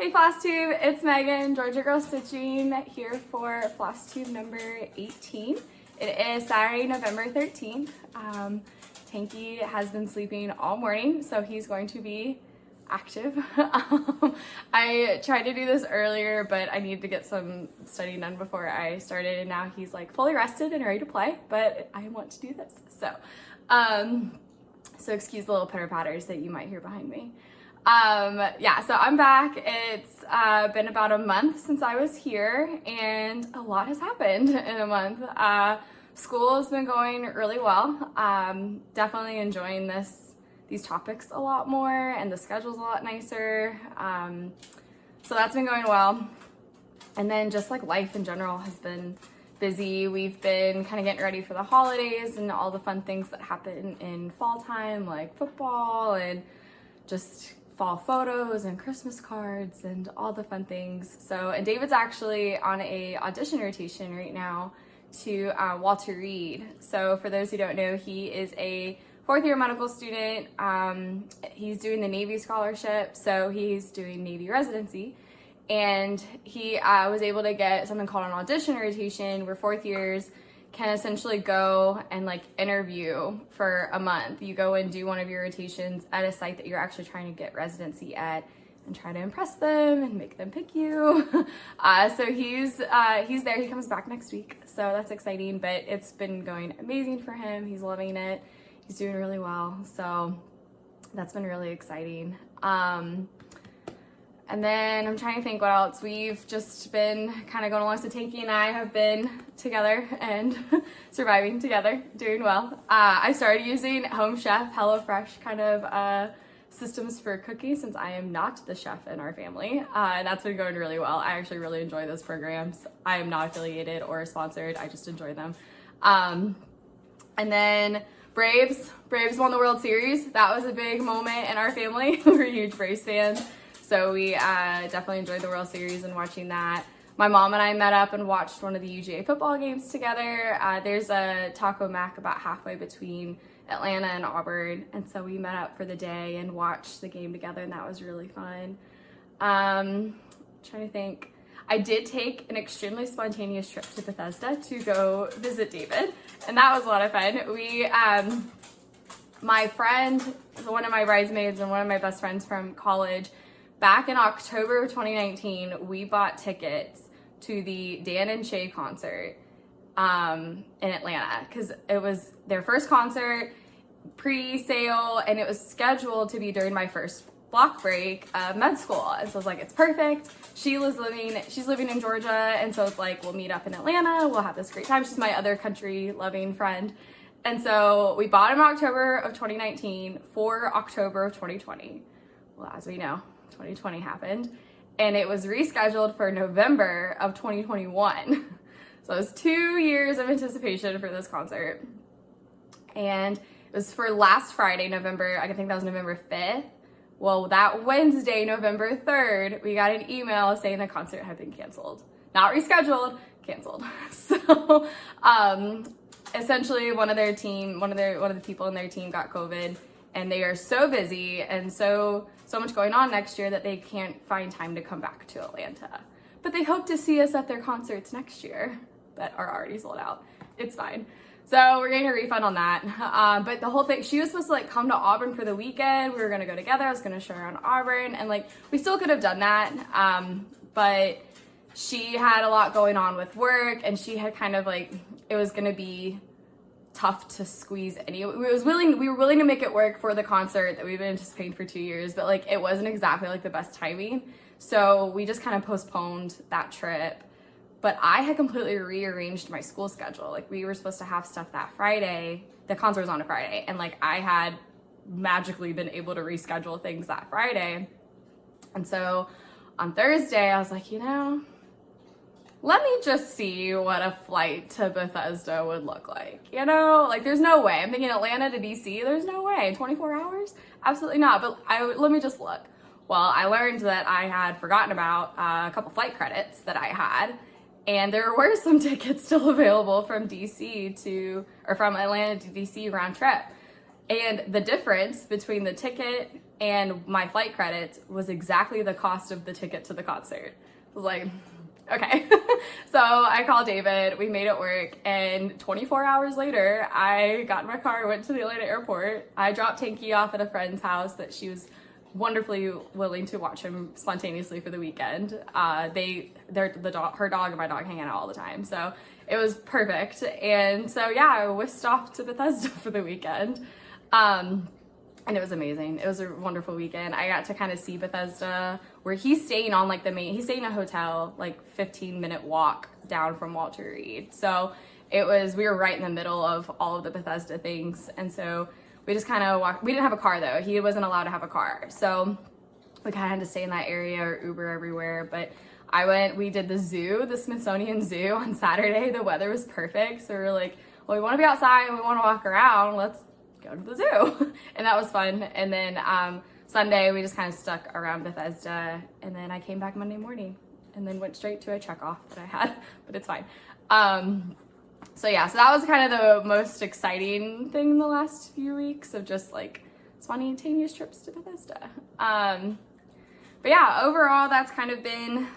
Hey FlossTube, it's Megan, Georgia Girl Stitching, here for FlossTube number 18. It is Saturday, November 13th. Tanky has been sleeping all morning, so he's going to be active. I tried to do this earlier, but I needed to get some studying done before I started, and now he's like fully rested and ready to play, but I want to do this. So excuse the little pitter patters that you might hear behind me. Yeah, so I'm back. It's been about a month since I was here, and a lot has happened in a month. School has been going really well. Definitely enjoying these topics a lot more, and the schedule's a lot nicer. So that's been going well. And then just like life in general has been busy. We've been kind of getting ready for the holidays and all the fun things that happen in fall time, like football and just fall photos and Christmas cards and all the fun things. And David's actually on a audition rotation right now to Walter Reed. So for those who don't know, he is a fourth year medical student. He's doing the Navy scholarship, so he's doing Navy residency. And he was able to get something called an audition rotation, where fourth years can essentially go and like interview for a month. You go and do one of your rotations at a site that you're actually trying to get residency at and try to impress them and make them pick you. So he's there. He comes back next week, so that's exciting, but it's been going amazing for him. He's loving it. He's doing really well, so that's been really exciting. And then I'm trying to think what else. We've just been kind of going along. So Tanky and I have been together and surviving together, doing well. I started using Home Chef, HelloFresh kind of systems for cooking, since I am not the chef in our family. And that's been going really well. I actually really enjoy those programs. I am not affiliated or sponsored. I just enjoy them. And then Braves won the World Series. That was a big moment in our family. We're huge Braves fans. So we definitely enjoyed the World Series and watching that. My mom and I met up and watched one of the UGA football games together. There's a Taco Mac about halfway between Atlanta and Auburn, and so we met up for the day and watched the game together, and that was really fun. Trying to think. I did take an extremely spontaneous trip to Bethesda to go visit David, and that was a lot of fun. My friend, one of my bridesmaids and one of my best friends from college, back in October of 2019, we bought tickets to the Dan and Shay concert in Atlanta, because it was their first concert, pre-sale, and it was scheduled to be during my first block break of med school. And so I was like, it's perfect. She's living in Georgia, and so it's like, we'll meet up in Atlanta, we'll have this great time. She's my other country-loving friend. And so we bought in October of 2019 for October of 2020. Well, as we know, 2020 happened, and it was rescheduled for November of 2021. So it was 2 years of anticipation for this concert. And it was for last Friday, I think that was November 5th. Well, that Wednesday, November 3rd, we got an email saying the concert had been canceled. Not rescheduled, canceled. So essentially one of the people in their team got COVID, and they are so busy and so much going on next year that they can't find time to come back to Atlanta. But they hope to see us at their concerts next year that are already sold out. It's fine. So we're getting a refund on that. But the whole thing, she was supposed to like come to Auburn for the weekend. We were gonna go together. I was gonna show her around Auburn, and like we still could have done that. But she had a lot going on with work, and she had kind of like, it was gonna be tough to squeeze any. We were willing to make it work for the concert that we've been anticipating for 2 years, but like it wasn't exactly like the best timing. So we just kind of postponed that trip. But I had completely rearranged my school schedule. Like we were supposed to have stuff that Friday. The concert was on a Friday, and like I had magically been able to reschedule things that Friday. And so on Thursday, I was like, let me just see what a flight to Bethesda would look like. Like there's no way. I'm thinking Atlanta to DC, there's no way. 24 hours? Absolutely not. But let me just look. Well, I learned that I had forgotten about a couple flight credits that I had, and there were some tickets still available from from Atlanta to DC round trip. And the difference between the ticket and my flight credits was exactly the cost of the ticket to the concert. I was like, okay. So I called David, we made it work, and 24 hours later, I got in my car, went to the Atlanta airport. I dropped Tanky off at a friend's house that she was wonderfully willing to watch him spontaneously for the weekend. Her dog and my dog hang out all the time, so it was perfect. And so yeah, I whisked off to Bethesda for the weekend, and it was amazing. It was a wonderful weekend. I got to kind of see Bethesda, where he's staying on like he's staying in a hotel, like 15-minute walk down from Walter Reed. So we were right in the middle of all of the Bethesda things, and so we just kind of walked. We didn't have a car though. He wasn't allowed to have a car. So we kind of had to stay in that area or Uber everywhere. But we did the Smithsonian Zoo on Saturday. The weather was perfect. So we were like, well, we want to be outside and we want to walk around. Let's go to the zoo. And that was fun. And then Sunday, we just kind of stuck around Bethesda. And then I came back Monday morning and then went straight to a check off that I had, but it's fine. So yeah, so that was kind of the most exciting thing in the last few weeks of just like spontaneous trips to Bethesda. But yeah, overall, that's kind of been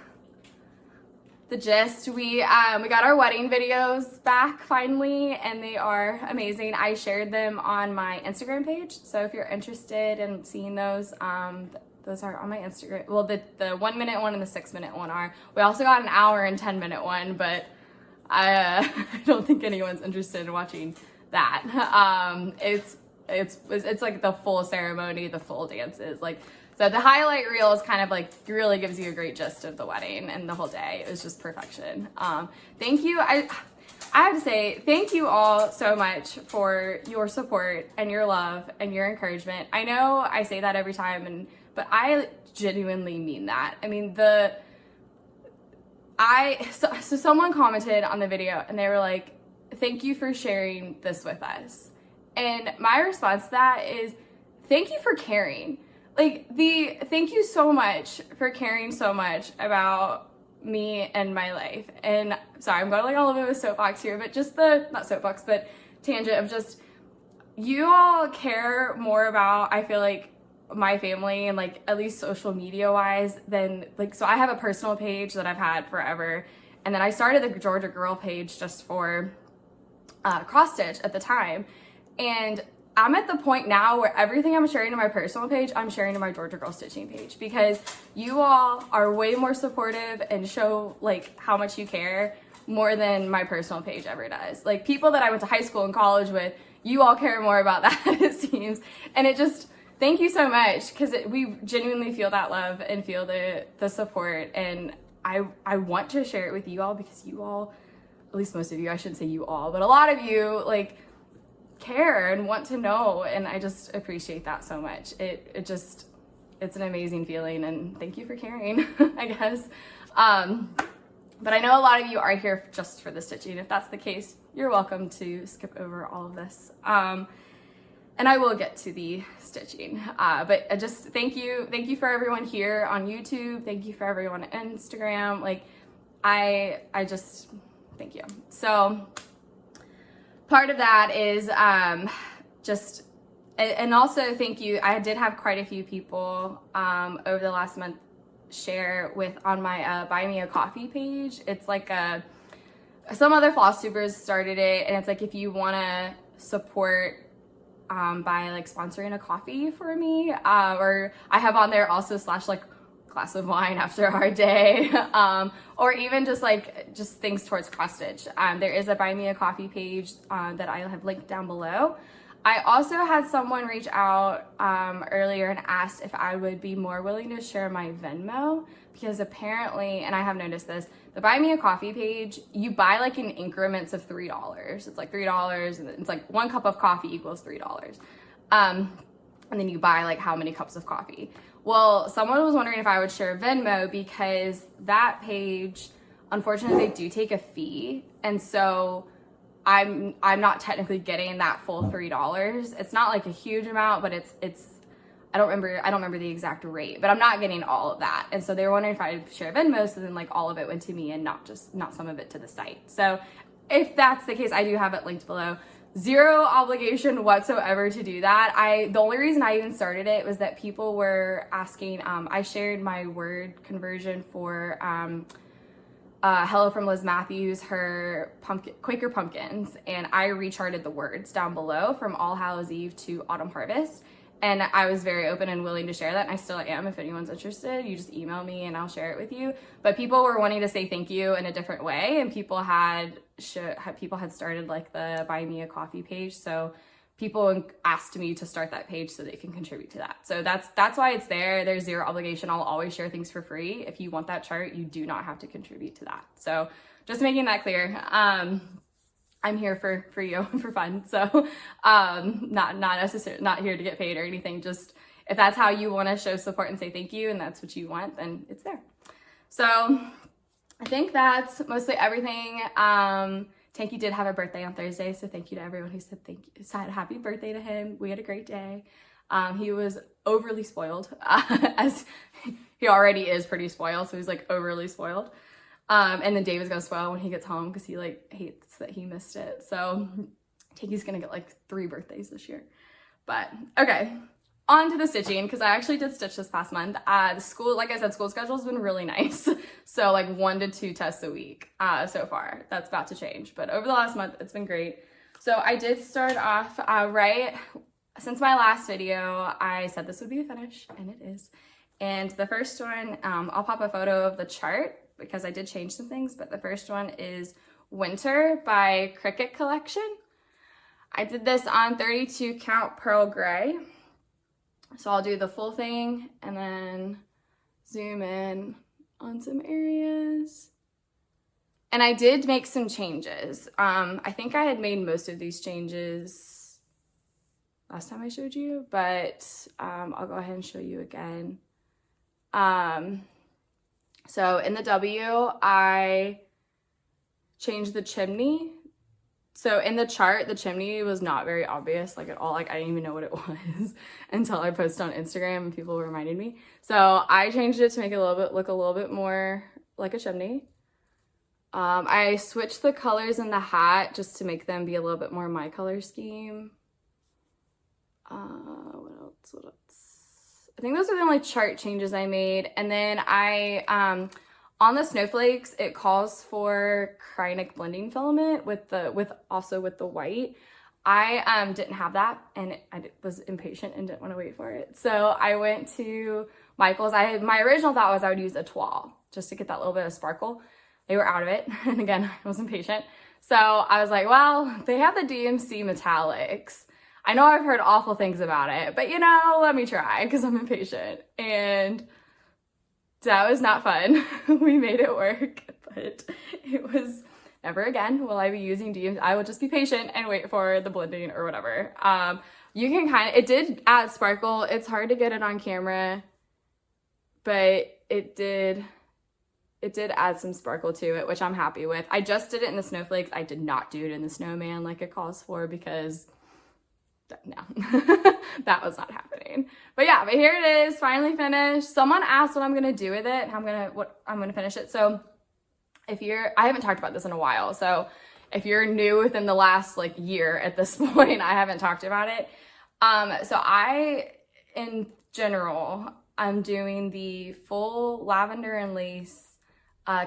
the gist. We got our wedding videos back finally, and they are amazing. I shared them on my Instagram page, so if you're interested in seeing those are on my Instagram. Well, the 1 minute one and the 6 minute one are. We also got an hour and 10 minute one, but I don't think anyone's interested in watching that. It's like the full ceremony, the full dances, like. So the highlight reel is kind of like, really gives you a great gist of the wedding and the whole day. It was just perfection. Thank you. I have to say, thank you all so much for your support and your love and your encouragement. I know I say that every time, but I genuinely mean that. I mean, so someone commented on the video and they were like, thank you for sharing this with us. And my response to that is, thank you for caring. Like, thank you so much for caring so much about me and my life. And sorry, I'm going like all over the soapbox here, but just not soapbox, but tangent of just, you all care more about, I feel like, my family and like at least social media wise than like, so I have a personal page that I've had forever. And then I started the Georgia Girl page just for cross stitch at the time. And I'm at the point now where everything I'm sharing to my personal page, I'm sharing to my Georgia Girl stitching page, because you all are way more supportive and show like how much you care more than my personal page ever does. Like, people that I went to high school and college with, you all care more about that, it seems. And it just, thank you so much, because we genuinely feel that love and feel the support. And I want to share it with you all, because you all, at least most of you, I shouldn't say you all, but a lot of you like care and want to know, and I just appreciate that so much. It's an amazing feeling, and thank you for caring, I guess. But I know a lot of you are here just for the stitching. If that's the case, you're welcome to skip over all of this. And I will get to the stitching. But just thank you for everyone here on YouTube. Thank you for everyone on Instagram. Like, I just, thank you. So part of that is just, and also thank you. I did have quite a few people over the last month share on my Buy Me a Coffee page. It's like some other FlossTubers started it, and it's like, if you want to support by like sponsoring a coffee for me, or I have on there also / like glass of wine after a hard day, or even just things towards cross stitch. There is a Buy Me a Coffee page that I have linked down below. I also had someone reach out earlier and asked if I would be more willing to share my Venmo, because apparently, and I have noticed this, the Buy Me a Coffee page, you buy like in increments of $3. It's like $3, and it's like 1 cup of coffee equals $3. And then you buy like how many cups of coffee. Well, someone was wondering if I would share Venmo, because that page, unfortunately, they do take a fee, and so I'm not technically getting that full $3. It's not like a huge amount, but it's I don't remember the exact rate, but I'm not getting all of that. And so they were wondering if I'd share Venmo, so then like all of it went to me and not some of it to the site. So if that's the case, I do have it linked below. zero obligation whatsoever to do that. The only reason I even started it was that people were asking, I shared my word conversion for Hello from Liz Matthews, her Quaker pumpkins, and I recharted the words down below from All Hallows Eve to Autumn Harvest. And I was very open and willing to share that, and I still am. If anyone's interested, you just email me and I'll share it with you. But people were wanting to say thank you in a different way, and people had started like the Buy Me a Coffee page. So people asked me to start that page so they can contribute to that. So that's why it's there. There's zero obligation. I'll always share things for free. If you want that chart, you do not have to contribute to that. So just making that clear. I'm here for you, for fun. So not necessarily, not here to get paid or anything. Just if that's how you want to show support and say thank you, and that's what you want, then it's there. So I think that's mostly everything. Tanky did have a birthday on Thursday, so thank you to everyone who said thank you, said happy birthday to him. We had a great day. He was overly spoiled, as he already is pretty spoiled, so he's like overly spoiled. And then David's gonna spoil when he gets home because he like hates that he missed it. So Tanky's gonna get like 3 birthdays this year. But okay, on to the stitching, because I actually did stitch this past month. The school, like I said, school schedule has been really nice. So like 1 to 2 tests a week so far. That's about to change, but over the last month, it's been great. So I did start off right since my last video. I said this would be a finish, and it is. And the first one, I'll pop a photo of the chart because I did change some things, but the first one is Winter by Cricut Collection. I did this on 32 count pearl gray. So I'll do the full thing and then zoom in on some areas. And I did make some changes. I think I had made most of these changes last time I showed you, but I'll go ahead and show you again. So in the W, I changed the chimney. So in the chart, the chimney was not very obvious, like at all. Like I didn't even know what it was until I posted on Instagram and people reminded me. So I changed it to make it look a little bit more like a chimney. I switched the colors in the hat just to make them be a little bit more my color scheme. What else? I think those are the only chart changes I made. And then I, on the snowflakes, it calls for Krynic blending filament with the white. I didn't have that, and I was impatient and didn't want to wait for it. So I went to Michael's. My original thought was I would use a toile just to get that little bit of sparkle. They were out of it, and again, I was impatient. So I was like, well, they have the DMC metallics. I know I've heard awful things about it, but you know, let me try because I'm impatient. And that was not fun. We made it work, but it was never again will I be using DMC. I will just be patient and wait for the blending or whatever. You can it did add sparkle. It's hard to get it on camera, but it did add some sparkle to it, which I'm happy with. I just did it in the snowflakes. I did not do it in the snowman like it calls for because no, that was not happening. But yeah, but here it is, finally finished. Someone asked what I'm gonna do with it, and what I'm gonna finish it. So I haven't talked about this in a while. So if you're new within the last like year at this point, I haven't talked about it. So in general, I'm doing the full lavender and lace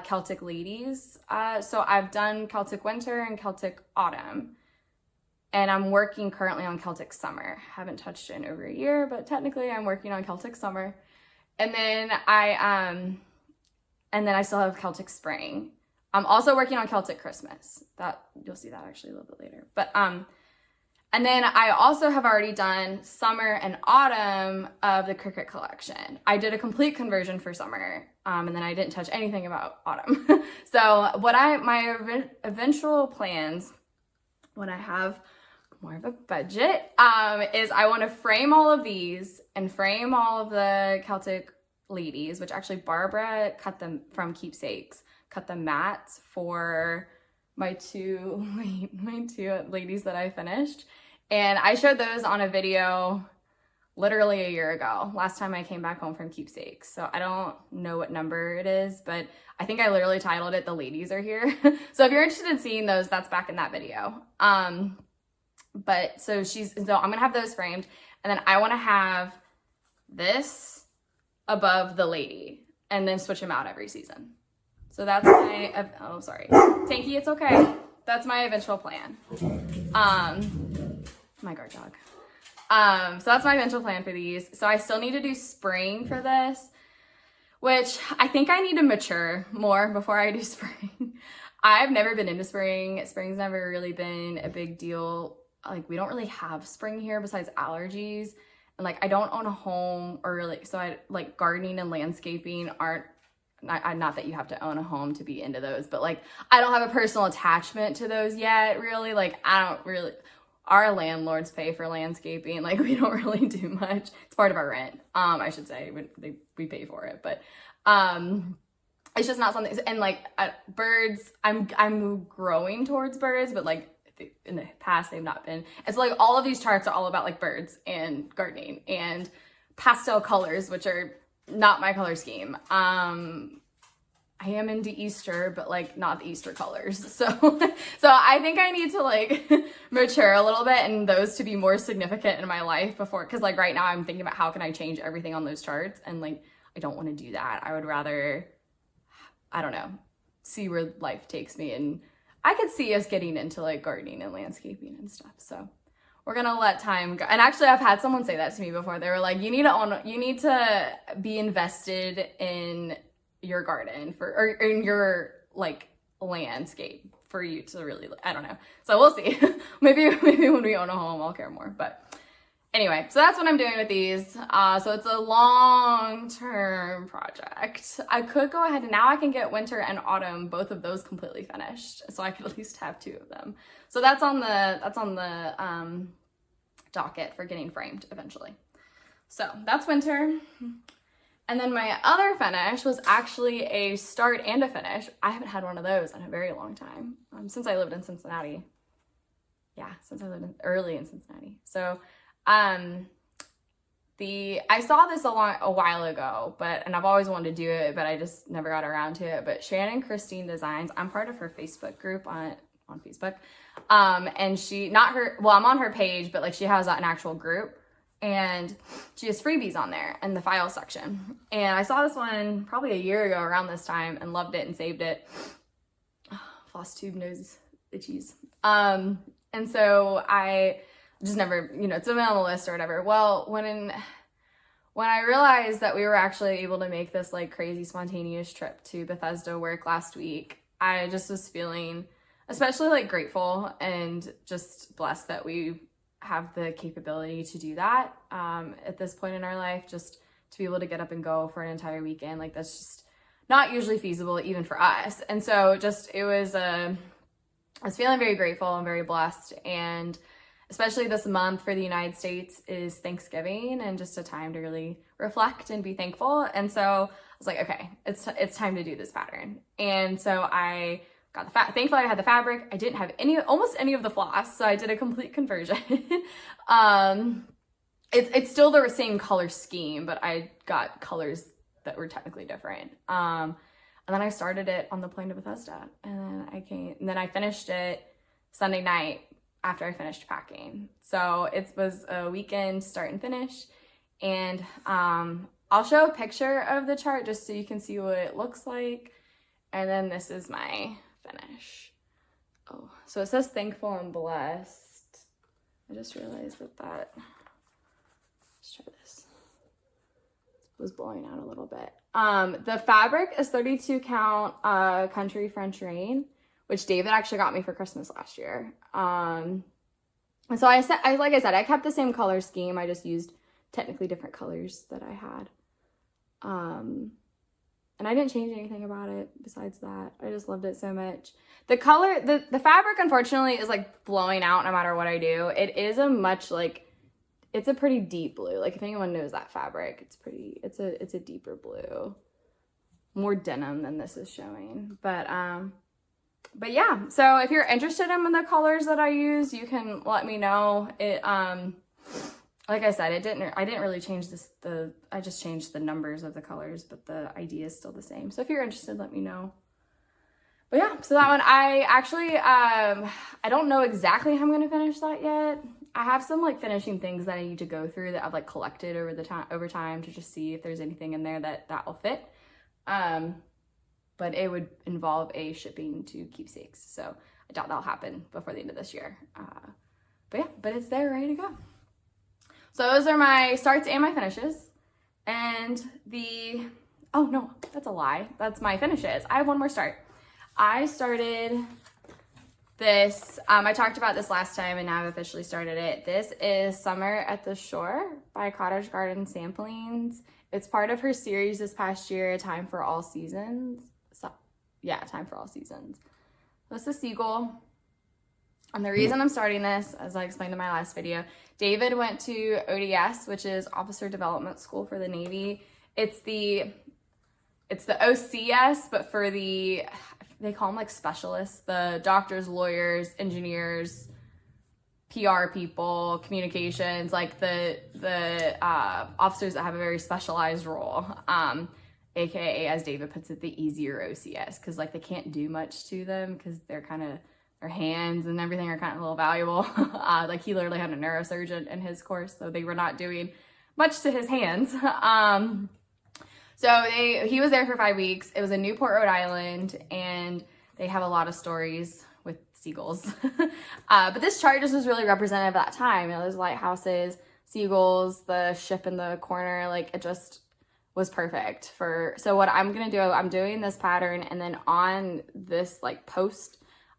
Celtic ladies. So I've done Celtic winter and Celtic autumn. And I'm working currently on Celtic summer. Haven't touched it in over a year, but technically I'm working on Celtic summer. And then I still have Celtic spring. I'm also working on Celtic Christmas. That you'll see that actually a little bit later. But and then I also have already done summer and autumn of the Cricut collection. I did a complete conversion for summer, and then I didn't touch anything about autumn. So my eventual plans when I have more of a budget, is I want to frame all of these and frame all of the Celtic ladies, which actually Barbara cut them from Keepsakes, cut the mats for my two ladies that I finished. And I showed those on a video literally a year ago, last time I came back home from Keepsakes. So I don't know what number it is, but I think I literally titled it, "The Ladies Are Here." So if you're interested in seeing those, that's back in that video. But so I'm gonna have those framed, and then I want to have this above the lady, and then switch them out every season. So that's my, oh, sorry. Tanky, it's okay. That's my eventual plan. My guard dog. So that's my eventual plan for these. So I still need to do spring for this, which I think I need to mature more before I do spring. I've never been into spring. Spring's never really been a big deal. Like, we don't really have spring here besides allergies. And like, I don't own a home, or really, so I like gardening and landscaping aren't, not that you have to own a home to be into those, but like, I don't have a personal attachment to those yet, really. Like, I don't really, our landlords pay for landscaping. Like, we don't really do much. It's part of our rent. I should say we pay for it, but, it's just not something. And like birds, I'm growing towards birds, but like in the past they've not been. And so like all of these charts are all about like birds and gardening and pastel colors, which are not my color scheme. I am into Easter, but like not the Easter colors. So I think I need to like mature a little bit and those to be more significant in my life before, because like right now I'm thinking about how can I change everything on those charts, and like I don't want to do that. I would rather, I don't know, see where life takes me, and I could see us getting into like gardening and landscaping and stuff. So we're gonna let time go. And actually I've had someone say that to me before. They were like, you need to be invested in your garden or in your like landscape for you to really, I don't know. So we'll see. maybe when we own a home, I'll care more. But anyway, so that's what I'm doing with these. So it's a long-term project. I could go ahead and now I can get winter and autumn, both of those completely finished. So I could at least have 2 of them. So that's on the docket for getting framed eventually. So that's winter. And then my other finish was actually a start and a finish. I haven't had one of those in a very long time, since I lived in Cincinnati. Yeah, since I lived early in Cincinnati. So I saw this a while ago, and I've always wanted to do it, but I just never got around to it. But Shannon Christine Designs, I'm part of her Facebook group on Facebook. And I'm on her page, but like she has an actual group, and she has freebies on there in the file section. And I saw this one probably a year ago around this time and loved it and saved it. FlossTube knows itchies. And so I just never, it's been on the list or whatever. Well, when I realized that we were actually able to make this like crazy spontaneous trip to Bethesda work last week, I just was feeling especially like grateful and just blessed that we have the capability to do that at this point in our life, just to be able to get up and go for an entire weekend. Like, that's just not usually feasible even for us. And so I was feeling very grateful and very blessed. And especially this month for the United States is Thanksgiving, and just a time to really reflect and be thankful. And so I was like, okay, it's time to do this pattern. And so I got thankfully I had the fabric. I didn't have almost any of the floss, so I did a complete conversion. It's still the same color scheme, but I got colors that were technically different. And then I started it on the plane to Bethesda, and then I finished it Sunday night after I finished packing. So it was a weekend start and finish. And I'll show a picture of the chart just so you can see what it looks like. And then this is my finish. Oh, so it says thankful and blessed. I just realized that let's try this. It was blowing out a little bit. The fabric is 32 count country French rain, which David actually got me for Christmas last year. And so like I said, I kept the same color scheme. I just used technically different colors that I had. And I didn't change anything about it besides that. I just loved it so much. The color, the fabric, unfortunately, is like blowing out no matter what I do. It is it's a pretty deep blue. Like, if anyone knows that fabric, it's a deeper blue. More denim than this is showing. But yeah, so if you're interested in the colors that I use, you can let me know. Like I said, I didn't really change I just changed the numbers of the colors, but the idea is still the same. So if you're interested, let me know. But yeah, so that one, I actually, I don't know exactly how I'm gonna finish that yet. I have some like finishing things that I need to go through that I've like collected over time to just see if there's anything in there that will fit. But it would involve a shipping to keepsakes, so I doubt that'll happen before the end of this year. But yeah, but it's there, ready to go. So those are my starts and my finishes. And oh no, that's a lie. That's my finishes. I have one more start. I started this, I talked about this last time and now I've officially started it. This is Summer at the Shore by Cottage Garden Samplings. It's part of her series this past year, Time for All Seasons. So, yeah, Time for All Seasons. That's a seagull. And the reason I'm starting this, as I explained in my last video, David went to ODS, which is Officer Development School for the Navy. It's the OCS, but for they call them like specialists, the doctors, lawyers, engineers, PR people, communications, like the officers that have a very specialized role, AKA, as David puts it, the easier OCS, because like they can't do much to them because they're kind of, their hands and everything are kind of a little valuable. Like he literally had a neurosurgeon in his course, so they were not doing much to his hands. So he was there for 5 weeks. It was in Newport, Rhode Island, and they have a lot of stories with seagulls. But this chart just was really representative of that time. You know, there's lighthouses, seagulls, the ship in the corner, like it just was perfect so what I'm gonna do, I'm doing this pattern, and then on this like post,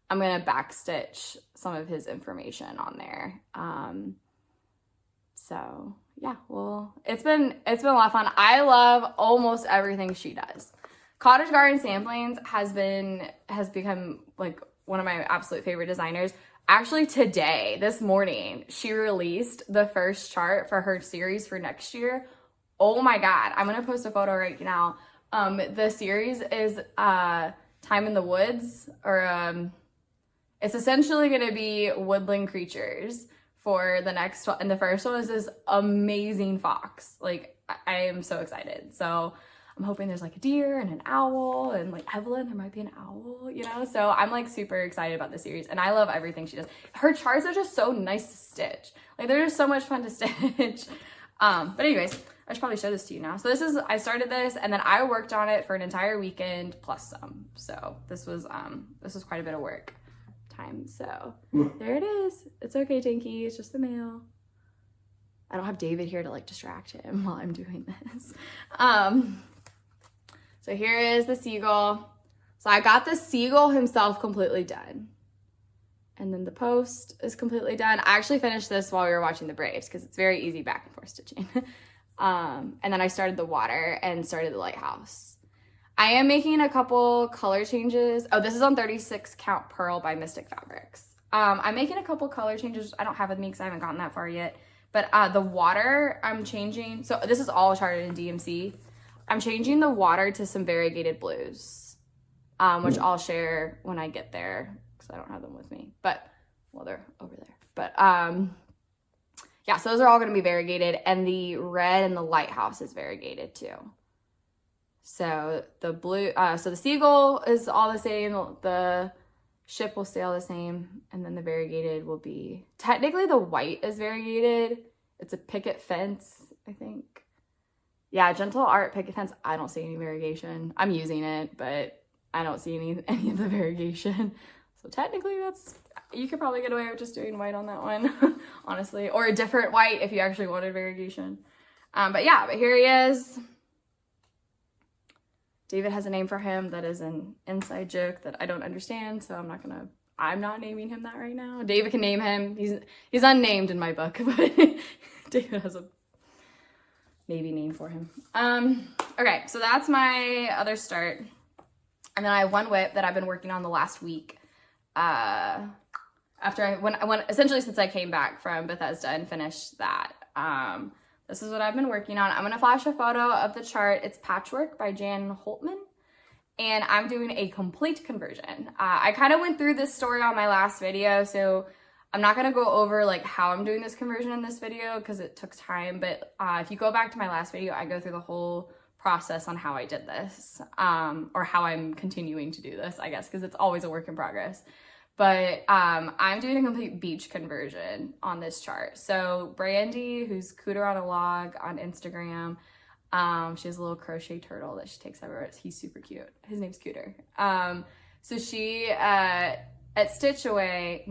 I'm gonna backstitch some of his information on there. So yeah, well, it's been a lot of fun. I love almost everything she does. Cottage Garden Samplings has become like one of my absolute favorite designers. Actually today, this morning, she released the first chart for her series for next year. Oh my God, I'm gonna post a photo right now. The series is Time in the Woods, or it's essentially gonna be woodland creatures for the next one. And the first one is this amazing fox. Like, I am so excited. So I'm hoping there's like a deer and an owl, and like Evelyn, there might be an owl, you know? So I'm like super excited about the series, and I love everything she does. Her charts are just so nice to stitch. Like they're just so much fun to stitch. But anyways, I should probably show this to you now. So I started this, and then I worked on it for an entire weekend plus some. So this was quite a bit of work time. So there it is. It's okay, Tinky. It's just the mail. I don't have David here to like distract him while I'm doing this. So here is the seagull. So I got the seagull himself completely done. And then the post is completely done. I actually finished this while we were watching the Braves because it's very easy back and forth stitching. And then I started the water and started the lighthouse. I am making a couple color changes. Oh, this is on 36 Count Pearl by Mystic Fabrics. I'm making a couple color changes. I don't have with me because I haven't gotten that far yet. But the water I'm changing. So this is all charted in DMC. I'm changing the water to some variegated blues, which I'll share when I get there because I don't have them with me. But, well, they're over there. But, yeah, so those are all going to be variegated. And the red and the lighthouse is variegated too. So the blue, so the seagull is all the same. The ship will stay all the same. And then the variegated will be, technically the white is variegated. It's a picket fence, I think. Yeah, Gentle Art picket fence. I don't see any variegation. I'm using it, but I don't see any of the variegation. So technically you could probably get away with just doing white on that one, honestly. Or a different white if you actually wanted variegation. But yeah, but here he is. David has a name for him that is an inside joke that I don't understand, so I'm not naming him that right now. David can name him. He's unnamed in my book, but David has a maybe name for him. Okay, so that's my other start. And then I have one whip that I've been working on the last week. Essentially since I came back from Bethesda and finished that. This is what I've been working on. I'm gonna flash a photo of the chart. It's Patchwork by Jan Holtman. And I'm doing a complete conversion. I kind of went through this story on my last video, so I'm not gonna go over like how I'm doing this conversion in this video because it took time. But if you go back to my last video, I go through the whole process on how I did this, or how I'm continuing to do this, I guess, because it's always a work in progress. But I'm doing a complete beach conversion on this chart. So Brandie, who's Cooter on a Log on Instagram, she has a little crochet turtle that she takes everywhere. He's super cute. His name's Cooter. So she, at StitchCon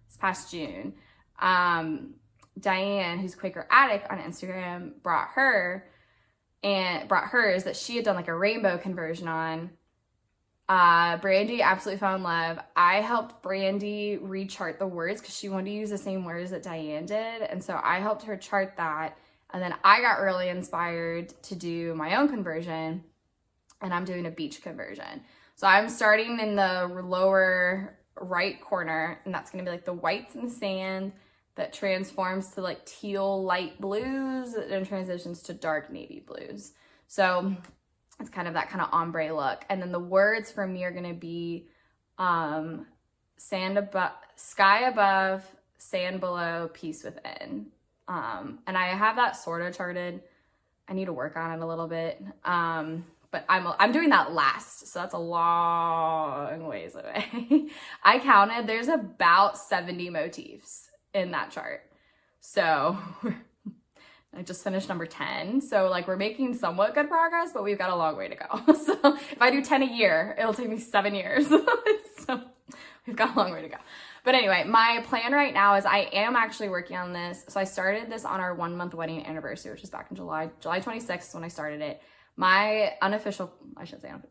this past June, Diane, who's Quaker Attic on Instagram, brought hers that she had done like a rainbow conversion on. Brandie absolutely fell in love. I helped Brandie rechart the words because she wanted to use the same words that Diane did. And so I helped her chart that. And then I got really inspired to do my own conversion, and I'm doing a beach conversion. So I'm starting in the lower right corner, and that's gonna be like the whites in the sand that transforms to like teal light blues and transitions to dark navy blues. So it's kind of that kind of ombre look. And then the words for me are gonna be sky above, sand below, peace within. And I have that sort of charted. I need to work on it a little bit. But I'm doing that last, so that's a long ways away. I counted, there's about 70 motifs in that chart. So I just finished number 10. So like we're making somewhat good progress, but we've got a long way to go. So if I do 10 a year, it'll take me 7 years. So we've got a long way to go. But anyway, my plan right now is I am actually working on this. So I started this on our 1 month wedding anniversary, which was back in July 26th when I started it. My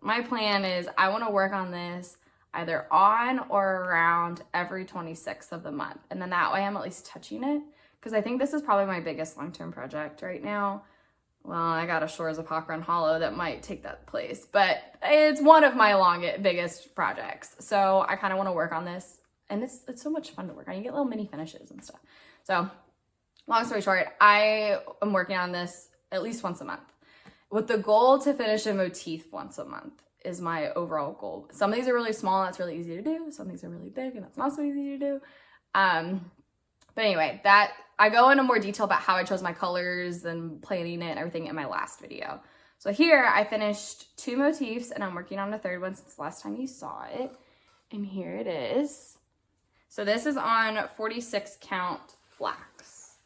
my plan is I want to work on this either on or around every 26th of the month. And then that way I'm at least touching it, because I think this is probably my biggest long-term project right now. Well, I got a Shores of Hawk Run Hollow that might take that place, but it's one of my biggest projects. So I kind of want to work on this, and it's so much fun to work on. You get little mini finishes and stuff. So long story short, I am working on this at least once a month, with the goal to finish a motif once a month is my overall goal. Some of these are really small, and that's really easy to do. Some of these are really big, and that's not so easy to do. But anyway, that I go into more detail about how I chose my colors and planning it and everything in my last video. So here I finished 2 motifs, and I'm working on a 3rd one since the last time you saw it. And here it is. So this is on 46 count flax.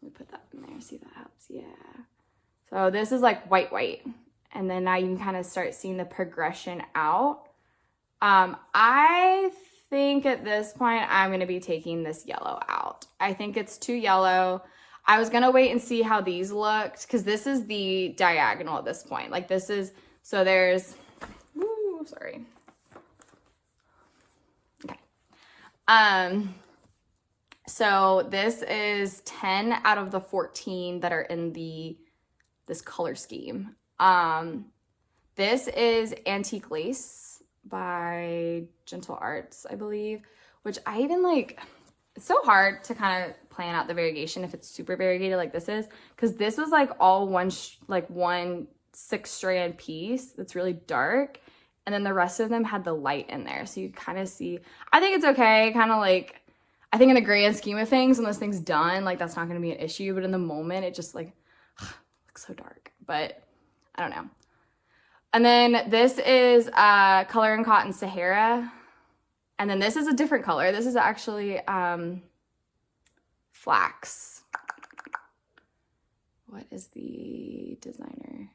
Let me put that in there, see if that helps. Yeah. So this is like white. And then now you can kind of start seeing the progression out. I think at this point, I'm going to be taking this yellow out. I think it's too yellow. I was going to wait and see how these looked, because this is the diagonal at this point. Like this is, so there's, sorry. Okay. So this is 10 out of the 14 that are in this color scheme. This is Antique Lace by Gentle Arts, I believe, which I even like. It's so hard to kind of plan out the variegation if it's super variegated like this is, because this was like all one 6-strand piece that's really dark, and then the rest of them had the light in there, so you kind of see. I think it's okay, kind of like, I think in the grand scheme of things, when this thing's done, like that's not going to be an issue, but in the moment it just like looks so dark. But I don't know. And then this is Color and Cotton Sahara. And then this is a different color. This is actually flax. What is the designer?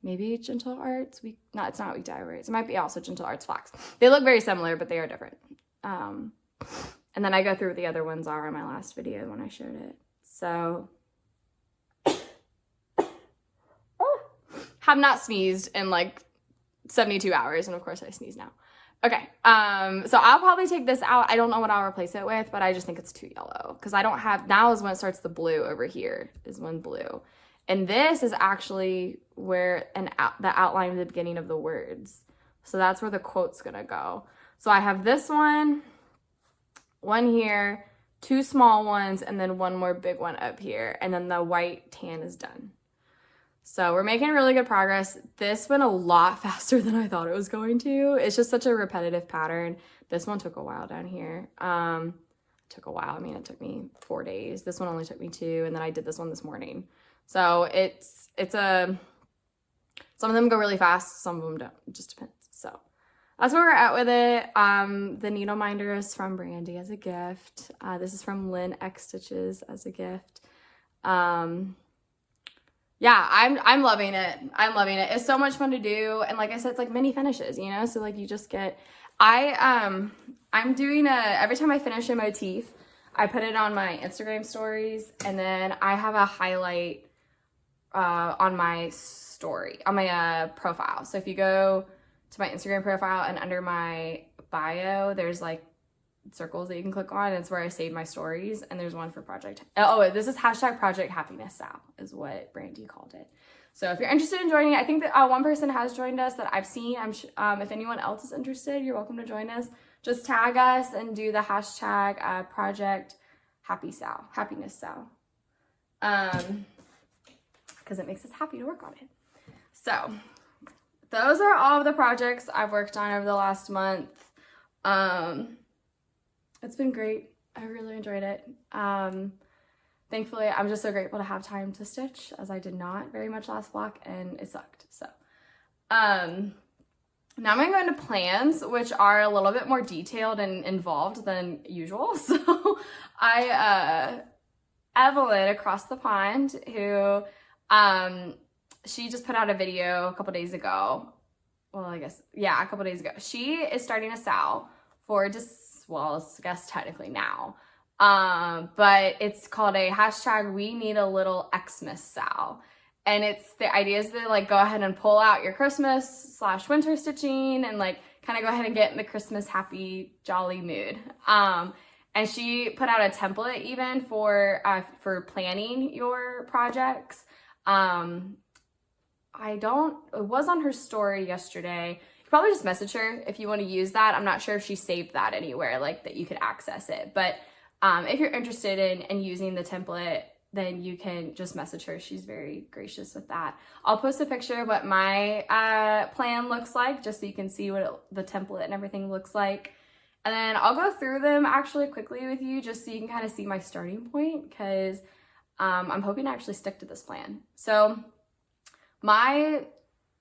Maybe Gentle Arts? It's not Week Dye Words. It might be also Gentle Arts Flax. They look very similar, but they are different. And then I go through what the other ones are in my last video when I showed it. So have not sneezed in like 72 hours, and of course I sneeze now. Okay, so I'll probably take this out. I don't know what I'll replace it with, but I just think it's too yellow, because I don't have, now is when it starts the blue over here, is when blue. And this is actually where the outline of the beginning of the words. So that's where the quote's gonna go. So I have this one here, 2 small ones, and then 1 more big one up here, and then the white tan is done. So we're making really good progress. This went a lot faster than I thought it was going to. It's just such a repetitive pattern. This one took a while down here. Took a while. I mean, it took me 4 days. This one only took me 2, and then I did this one this morning. So some of them go really fast, some of them don't. It just depends. So that's where we're at with it. The needle minder is from Brandie as a gift. This is from Lynn X Stitches as a gift. Yeah, I'm loving it. I'm loving it. It's so much fun to do. And like I said, it's like mini finishes, you know? So like you just get, I'm doing every time I finish a motif, I put it on my Instagram stories, and then I have a highlight on my story, on my profile. So if you go to my Instagram profile and under my bio, there's like circles that you can click on. It's where I save my stories, and there's one for project. Oh, this is hashtag Project Happiness Sal is what Brandie called it. So if you're interested in joining, I think that one person has joined us that I've seen. If anyone else is interested, you're welcome to join us. Just tag us and do the hashtag Project Happiness Sal, because it makes us happy to work on it. So those are all of the projects I've worked on over the last month. It's been great. I really enjoyed it. Thankfully, I'm just so grateful to have time to stitch, as I did not very much last block, and it sucked. So, now I'm going to go into plans, which are a little bit more detailed and involved than usual. So, Evelyn across the pond, who, she just put out a video a couple days ago. Well, I guess, yeah, a couple days ago. She is starting a SAL for well, I guess technically now. But it's called a hashtag We Need a Little Xmas Sal. And the idea is to like go ahead and pull out your Christmas / winter stitching and like kind of go ahead and get in the Christmas happy jolly mood. And she put out a template even for planning your projects. It was on her story yesterday. You probably just message her if you want to use that. I'm not sure if she saved that anywhere, like that you could access it. But if you're interested in using the template, then you can just message her. She's very gracious with that. I'll post a picture of what my plan looks like, just so you can see what the template and everything looks like. And then I'll go through them actually quickly with you, just so you can kind of see my starting point, because I'm hoping to actually stick to this plan. So my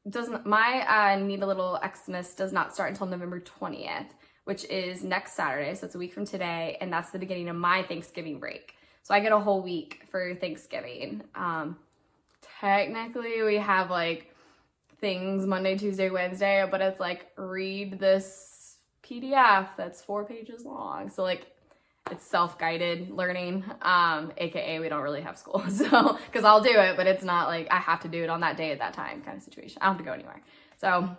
Need a Little Xmas does not start until November 20th, which is next Saturday. So it's a week from today, and that's the beginning of my Thanksgiving break. So I get a whole week for Thanksgiving. Technically we have like things Monday, Tuesday, Wednesday, but it's like read this PDF that's 4 pages long. So like it's self-guided learning, aka we don't really have school. So, cause I'll do it, but it's not like I have to do it on that day at that time kind of situation. I don't have to go anywhere. So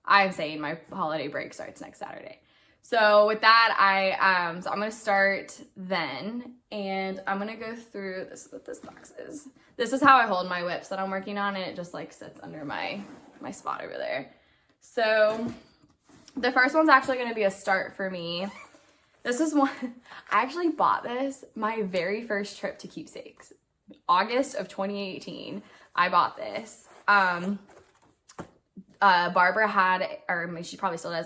I'm saying my holiday break starts next Saturday. So with that, I'm going to start then, and I'm going to go through, this is what this box is. This is how I hold my whips that I'm working on, and it just like sits under my spot over there. So the first one's actually going to be a start for me. This is one, I actually bought this my very first trip to Keepsakes. August of 2018, I bought this. Barbara had, or she probably still does,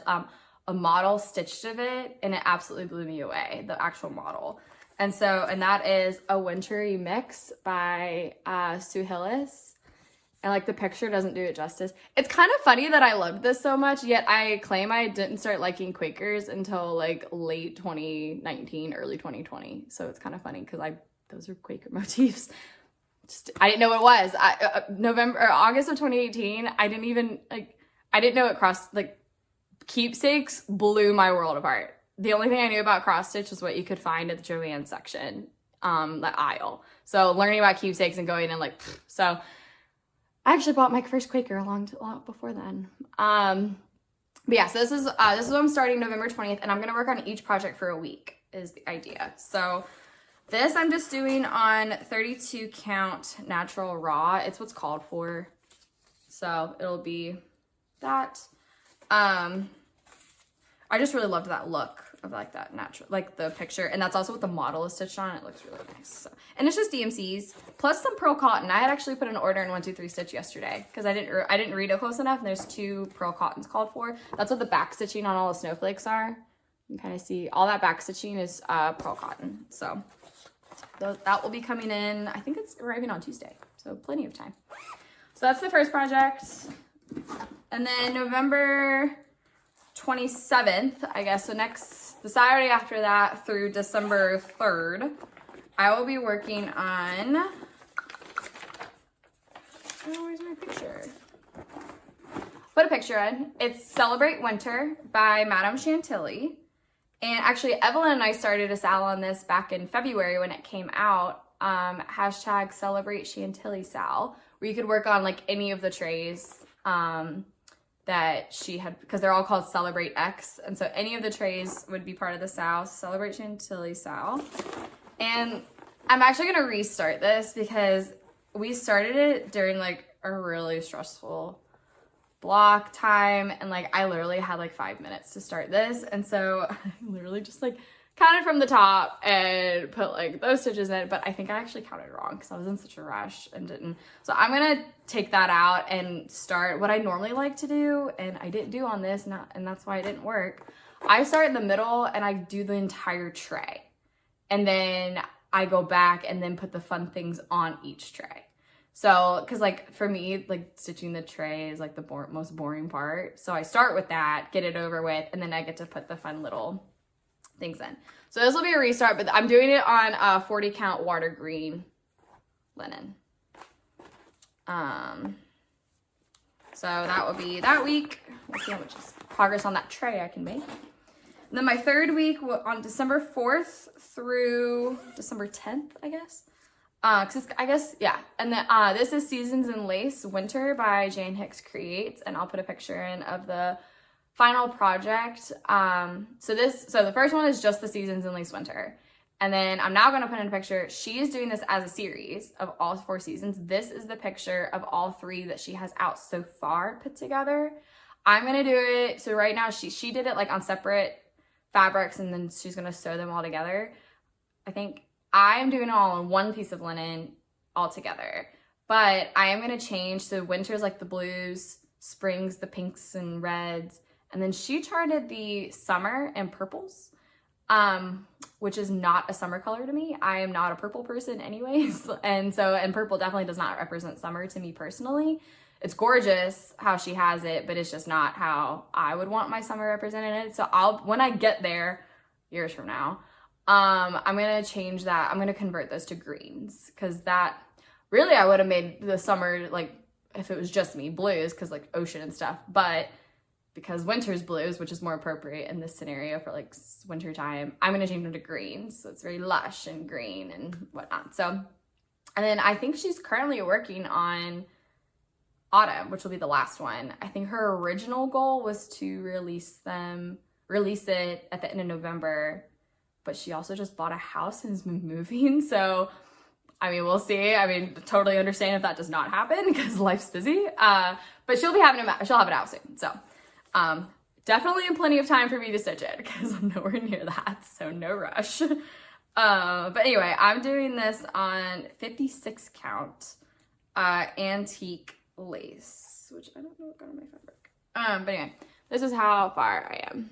a model stitched of it, and it absolutely blew me away, the actual model. And that is A Wintry Mix by Sue Hillis. And like the picture doesn't do it justice. It's kind of funny that I loved this so much, yet I claim I didn't start liking Quakers until like late 2019, early 2020. So it's kind of funny because those are Quaker motifs. I didn't know what it was. August of 2018, I didn't know it crossed, like Keepsakes blew my world apart. The only thing I knew about cross stitch was what you could find at the Joann section, the aisle. So learning about Keepsakes and going in like, so I actually bought my first Quaker a lot before then. But yeah, so this is what I'm starting November 20th, and I'm gonna work on each project for a week is the idea. So this I'm just doing on 32 count natural raw. It's what's called for. So it'll be that. I just really loved that look of like that natural, like the picture, and that's also what the model is stitched on. It looks really nice. So, and it's just DMCs plus some pearl cotton. I had actually put an order in 123 Stitch yesterday because I didn't read it close enough, and there's 2 pearl cottons called for. That's what the back stitching on all the snowflakes are. You can kind of see all that back stitching is pearl cotton. So that will be coming in. I think it's arriving on Tuesday. So plenty of time. So that's the first project. And then November 27th, I guess, so the Saturday after that through December 3rd, I will be working on, oh, where's my picture? Put a picture in. It's Celebrate Winter by Madame Chantilly. And actually, Evelyn and I started a sale on this back in February when it came out, hashtag Celebrate Chantilly Sal, where you could work on like any of the trays that she had, because they're all called Celebrate X. And so any of the trays would be part of the sal, Celebrate Chantilly Sal. And I'm actually going to restart this because we started it during like a really stressful block time. And like, I literally had like 5 minutes to start this. And so I literally just like counted from the top and put like those stitches in, but I think I actually counted wrong because I was in such a rush and didn't. So I'm gonna take that out and start what I normally like to do, and I didn't do on this, and that's why it didn't work. I start in the middle and I do the entire tray, and then I go back and then put the fun things on each tray. So, cause like for me, like stitching the tray is like the most boring part. So I start with that, get it over with, and then I get to put the fun little things in. So this will be a restart, but I'm doing it on 40 count water green linen. So that will be that week. We'll see how much progress on that tray I can make. And then my third week on December 4th through December 10th, I guess. I guess, yeah. And then this is Seasons in Lace Winter by Jane Hicks Creates, and I'll put a picture in of the final project. So the first one is just the Seasons in Lace Winter. And then I'm now going to put in a picture. She is doing this as a series of all 4 seasons. This is the picture of all 3 that she has out so far put together. I'm going to do it. So right now she did it like on separate fabrics, and then she's going to sew them all together. I think I'm doing it all on one piece of linen all together. But I am going to change. So winter's like the blues, spring's the pinks and reds. And then she charted the summer and purples, which is not a summer color to me. I am not a purple person anyways. And purple definitely does not represent summer to me personally. It's gorgeous how she has it, but it's just not how I would want my summer represented. So when I get there, years from now, I'm going to change that. I'm going to convert those to greens, because that really I would have made the summer, like if it was just me, blues, because like ocean and stuff. But because winter's blues, which is more appropriate in this scenario for like winter time, I'm going to change them to greens. So it's very lush and green and whatnot. So, and then I think she's currently working on autumn, which will be the last one. I think her original goal was to release it at the end of November, but she also just bought a house and has been moving. So, I mean, we'll see. I mean, totally understand if that does not happen because life's busy. But she'll have it out soon. So, definitely plenty of time for me to stitch it because I'm nowhere near that, so no rush. But anyway, I'm doing this on 56 count antique lace, which I don't know what got on my fabric. But anyway, this is how far I am.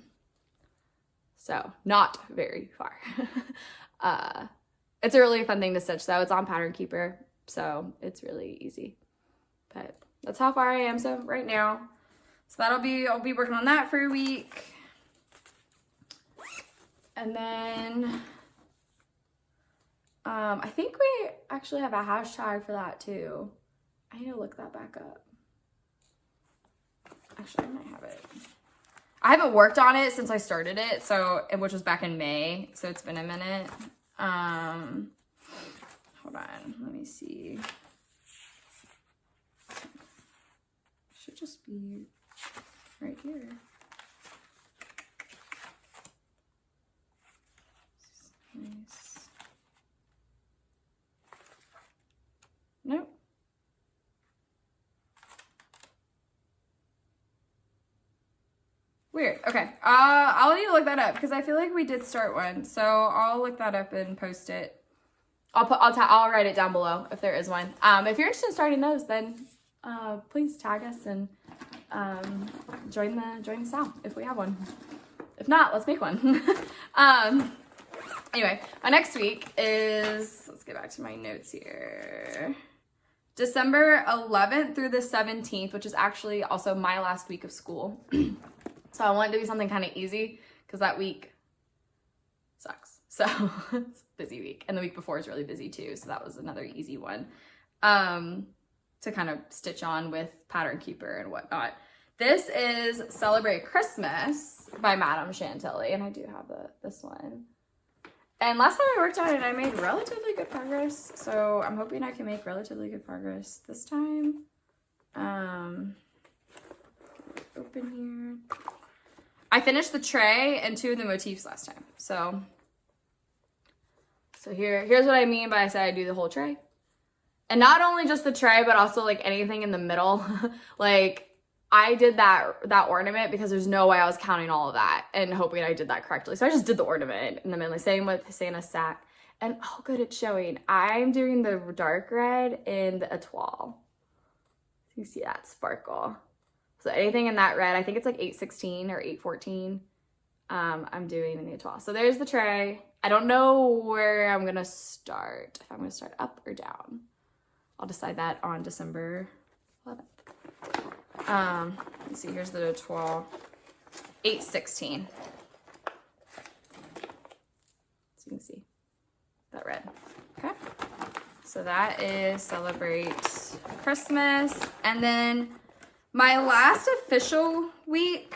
So not very far. It's a really fun thing to stitch though. It's on Pattern Keeper, so it's really easy. But that's how far I am. So right now. So I'll be working on that for a week. And then I think we actually have a hashtag for that too. I need to look that back up. Actually, I might have it. I haven't worked on it since I started it, which was back in May, so it's been a minute. Hold on, let me see. Should just be right here. Nice. Nope. Weird. Okay. I'll need to look that up because I feel like we did start one. So I'll look that up and post it. I'll write it down below if there is one. If you're interested in starting those, then please tag us and join the sale if we have one. If not, let's make one. Anyway, my next week is, let's get back to my notes here. December 11th through the 17th, which is actually also my last week of school. So I wanted to be something kind of easy because that week sucks. So it's a busy week. And the week before is really busy too. So that was another easy one to kind of stitch on with Pattern Keeper and whatnot. This is Celebrate Christmas by Madame Chantilly. And I do have this one. And last time I worked on it, I made relatively good progress. So I'm hoping I can make relatively good progress this time. Open here. I finished the tray and 2 of the motifs last time. So here's what I mean by I said I do the whole tray. And not only just the tray, but also like anything in the middle. Like I did that ornament because there's no way I was counting all of that and hoping I did that correctly. So I just did the ornament in the middle. Same with Santa's sack. And oh, good, it's showing. I'm doing the dark red in the etoile. You see that sparkle. So anything in that red, I think it's like 816 or 814. I'm doing in the etoile. So there's the tray. I don't know where I'm gonna start. If I'm gonna start up or down. I'll decide that on December 11th. Let's see, here's the etoile. 816. So you can see that red. Okay. So that is Celebrate Christmas. And then my last official week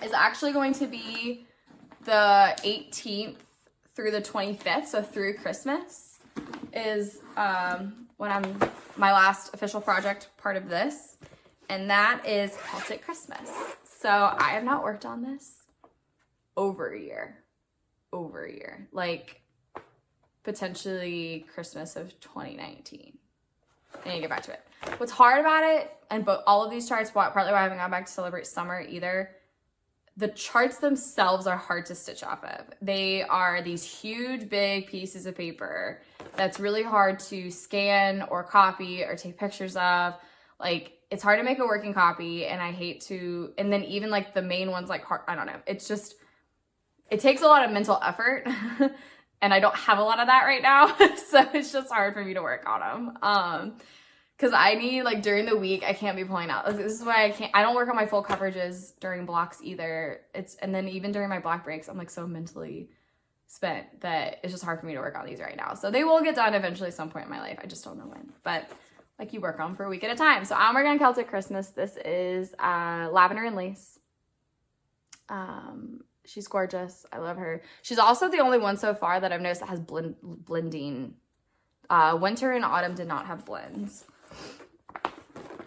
is actually going to be the 18th through the 25th. So through Christmas is when my last official project part of this. And that is Celtic Christmas. So I have not worked on this over a year. Like potentially Christmas of 2019. I need to get back to it. What's hard about it, and all of these charts, partly why I haven't gone back to Celebrate Summer either, the charts themselves are hard to stitch off of. They are these huge, big pieces of paper that's really hard to scan or copy or take pictures of. Like, it's hard to make a working copy, and I hate to, and then even like the main ones, like, I don't know. It's just, it takes a lot of mental effort, and I don't have a lot of that right now. So it's just hard for me to work on them. Because I need, like, during the week, I can't be pulling out. This is why I don't work on my full coverages during blocks either. And then even during my block breaks, I'm like so mentally spent that it's just hard for me to work on these right now. So they will get done eventually at some point in my life. I just don't know when. But like, you work on for a week at a time. So I'm working on Celtic Christmas. This is Lavender and Lace. She's gorgeous. I love her. She's also the only one so far that I've noticed that has blending. Winter and autumn did not have blends.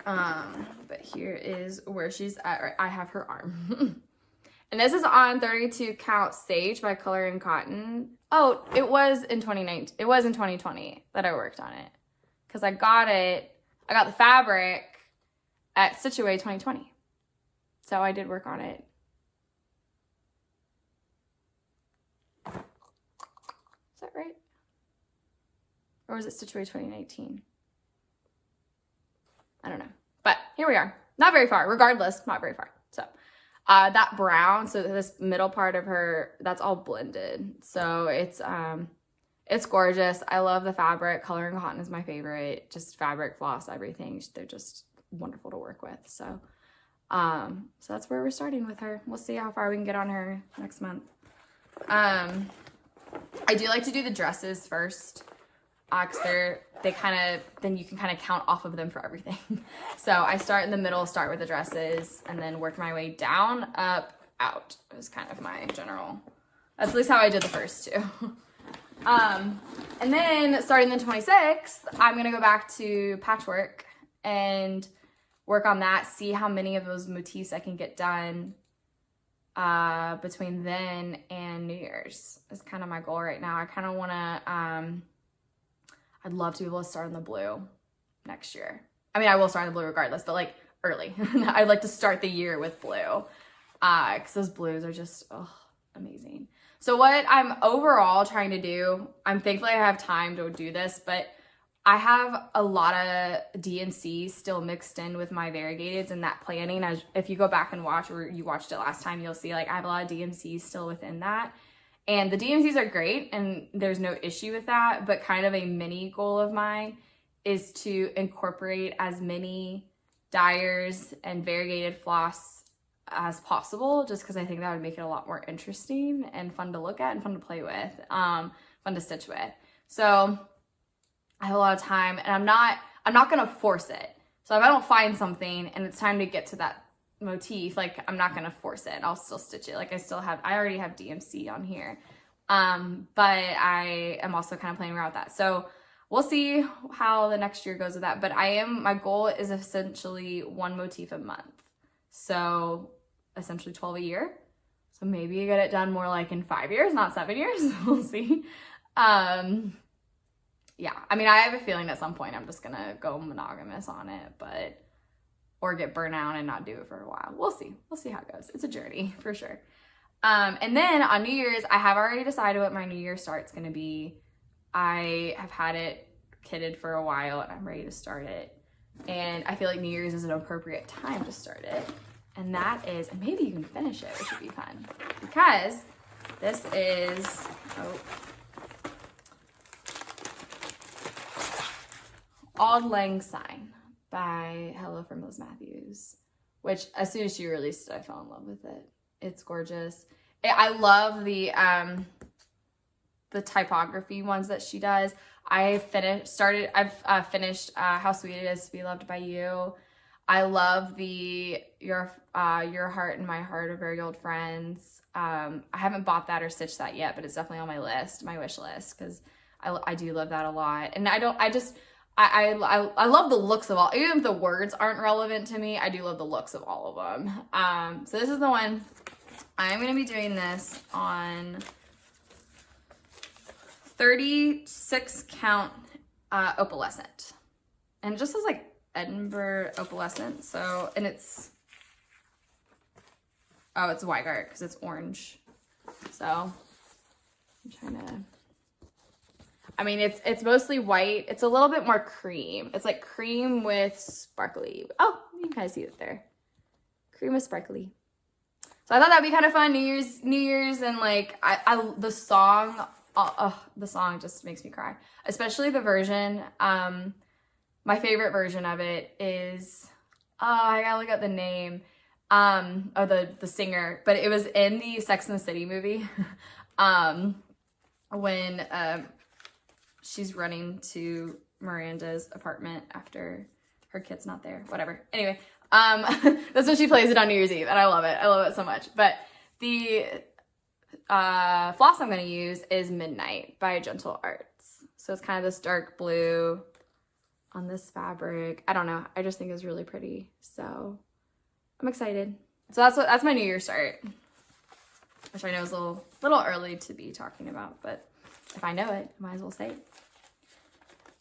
But here is where she's at. I have her arm. And this is on 32 Count Sage by Color and Cotton. Oh, it was in 2019. It was in 2020 that I worked on it. Because I got the fabric at Stitch Away 2020. So I did work on it. Is that right? Or was it Stitch Away 2019? I don't know. But here we are. Not very far. Regardless, not very far. So that brown, so this middle part of her, that's all blended. So it's gorgeous. I love the fabric. Color and Cotton is my favorite. Just fabric, floss, everything. They're just wonderful to work with. So that's where we're starting with her. We'll see how far we can get on her next month. I do like to do the dresses first. Because then you can kind of count off of them for everything. So I start in the middle, start with the dresses, and then work my way down, up, out. It was kind of my general, that's at least how I did the first two. And then starting the 26th, I'm going to go back to Patchwork and work on that, see how many of those motifs I can get done between then and New Year's. Is kind of my goal right now. I kind of want to, I'd love to be able to start in the blue next year. I mean, I will start in the blue regardless, but like early. I'd like to start the year with blue because those blues are just amazing. So what I'm overall trying to do, I'm thankfully I have time to do this, but I have a lot of DMC still mixed in with my variegateds and that planning. If you go back and watch, or you watched it last time, you'll see like I have a lot of DMCs still within that. And the DMCs are great and there's no issue with that, but kind of a mini goal of mine is to incorporate as many dyers and variegated floss as possible, just because I think that would make it a lot more interesting and fun to look at and fun to play with, fun to stitch with. So I have a lot of time, and I'm not gonna force it. So if I don't find something and it's time to get to that motif, like, I'm not gonna force it. I'll still stitch it. Like, I already have DMC on here. But I am also kind of playing around with that. So we'll see how the next year goes with that. But my goal is essentially one motif a month. So essentially 12 a year. So maybe you get it done more like in 5 years, not 7 years. We'll see. Yeah, I mean, I have a feeling at some point I'm just gonna go monogamous on it, or get burnt out and not do it for a while. We'll see. We'll see how it goes. It's a journey for sure. And then on New Year's, I have already decided what my New Year start's gonna be. I have had it kitted for a while and I'm ready to start it. And I feel like New Year's is an appropriate time to start it. And that is, and maybe you can finish it, which would be fun. Because this is, Auld Lang Syne by Hello from Liz Matthews, which as soon as she released it, I fell in love with it. It's gorgeous. I love the typography ones that she does. I've finished How Sweet It Is to Be Loved by You. I love the Your Heart and My Heart Are Very Old Friends. I haven't bought that or stitched that yet, but it's definitely on my wish list, because I do love that a lot. And I love the looks of all, even if the words aren't relevant to me, I do love the looks of all of them. So this is the one. I'm going to be doing this on 36 count opalescent. And it just says like Edinburgh opalescent. So, and it's Weigart because it's orange. So I'm trying to, I mean, it's mostly white. It's a little bit more cream. It's like cream with sparkly. Oh, you can kind of see it there. Cream with sparkly. So I thought that'd be kind of fun. New Year's, and like the song just makes me cry. Especially the version. My favorite version of it is, I gotta look up the name of the singer, but it was in the Sex and the City movie. When she's running to Miranda's apartment after her kid's not there. Whatever. Anyway, that's when she plays it on New Year's Eve, and I love it. I love it so much. But the floss I'm going to use is Midnight by Gentle Arts. So it's kind of this dark blue on this fabric. I don't know. I just think it's really pretty. So I'm excited. So that's my New Year start, which I know is a little early to be talking about, but if I know it, I might as well say it.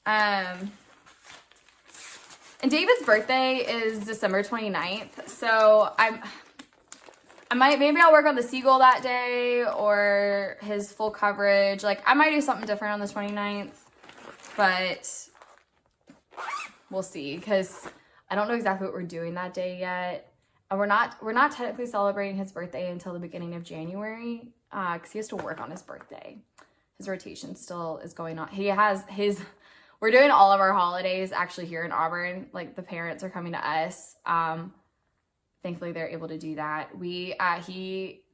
And David's birthday is December 29th, so maybe I'll work on the seagull that day or his full coverage. Like, I might do something different on the 29th, but we'll see, because I don't know exactly what we're doing that day yet. And we're not technically celebrating his birthday until the beginning of January, because he has to work on his birthday. His rotation still is going on. We're doing all of our holidays actually here in Auburn. Like, the parents are coming to us. Thankfully, they're able to do that.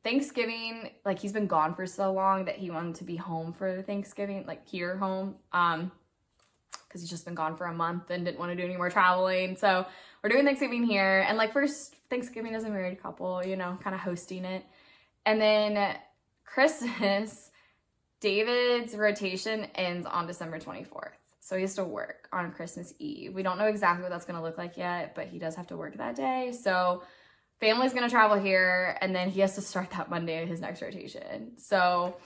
Thanksgiving, like, he's been gone for so long that he wanted to be home for Thanksgiving, like here home, because he's just been gone for a month and didn't want to do any more traveling. So we're doing Thanksgiving here, and like first Thanksgiving as a married couple, you know, kind of hosting it. And then Christmas, David's rotation ends on December 24th. So he has to work on Christmas Eve. We don't know exactly what that's going to look like yet, but he does have to work that day. So family's going to travel here, and then he has to start that Monday his next rotation. So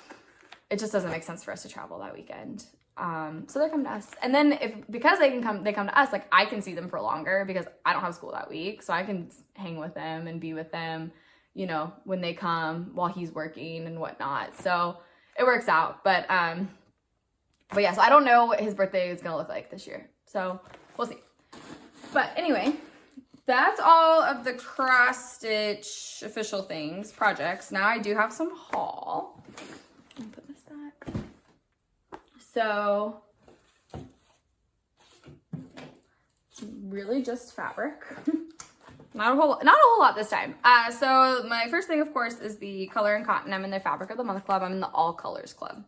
it just doesn't make sense for us to travel that weekend. So they're coming to us. And then because they come to us, like, I can see them for longer because I don't have school that week. So I can hang with them and be with them, you know, when they come while he's working and whatnot. So it works out. But yeah, so I don't know what his birthday is going to look like this year. So we'll see. But anyway, that's all of the cross stitch official things, projects. Now I do have some haul. Let me put this back. So really just fabric. Not a whole lot this time. So my first thing, of course, is the Color and Cotton. I'm in the Fabric of the Month Club. I'm in the All Colors Club.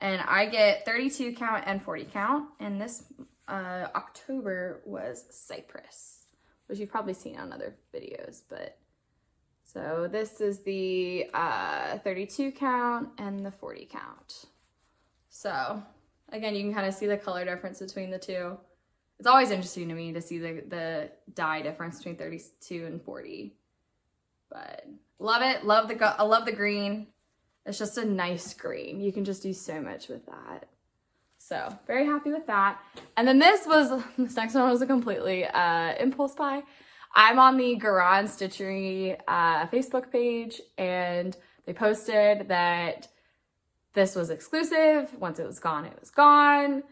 And I get 32 count and 40 count. And this October was Cypress, which you've probably seen on other videos. But so this is the 32 count and the 40 count. So again, you can kind of see the color difference between the two. It's always interesting to me to see the dye difference between 32 and 40. But love it. I love the green. It's just a nice green. You can just do so much with that. So very happy with that. And then this next one was a completely impulse buy. I'm on the Garan Stitchery Facebook page, and they posted that this was exclusive. Once it was gone, it was gone.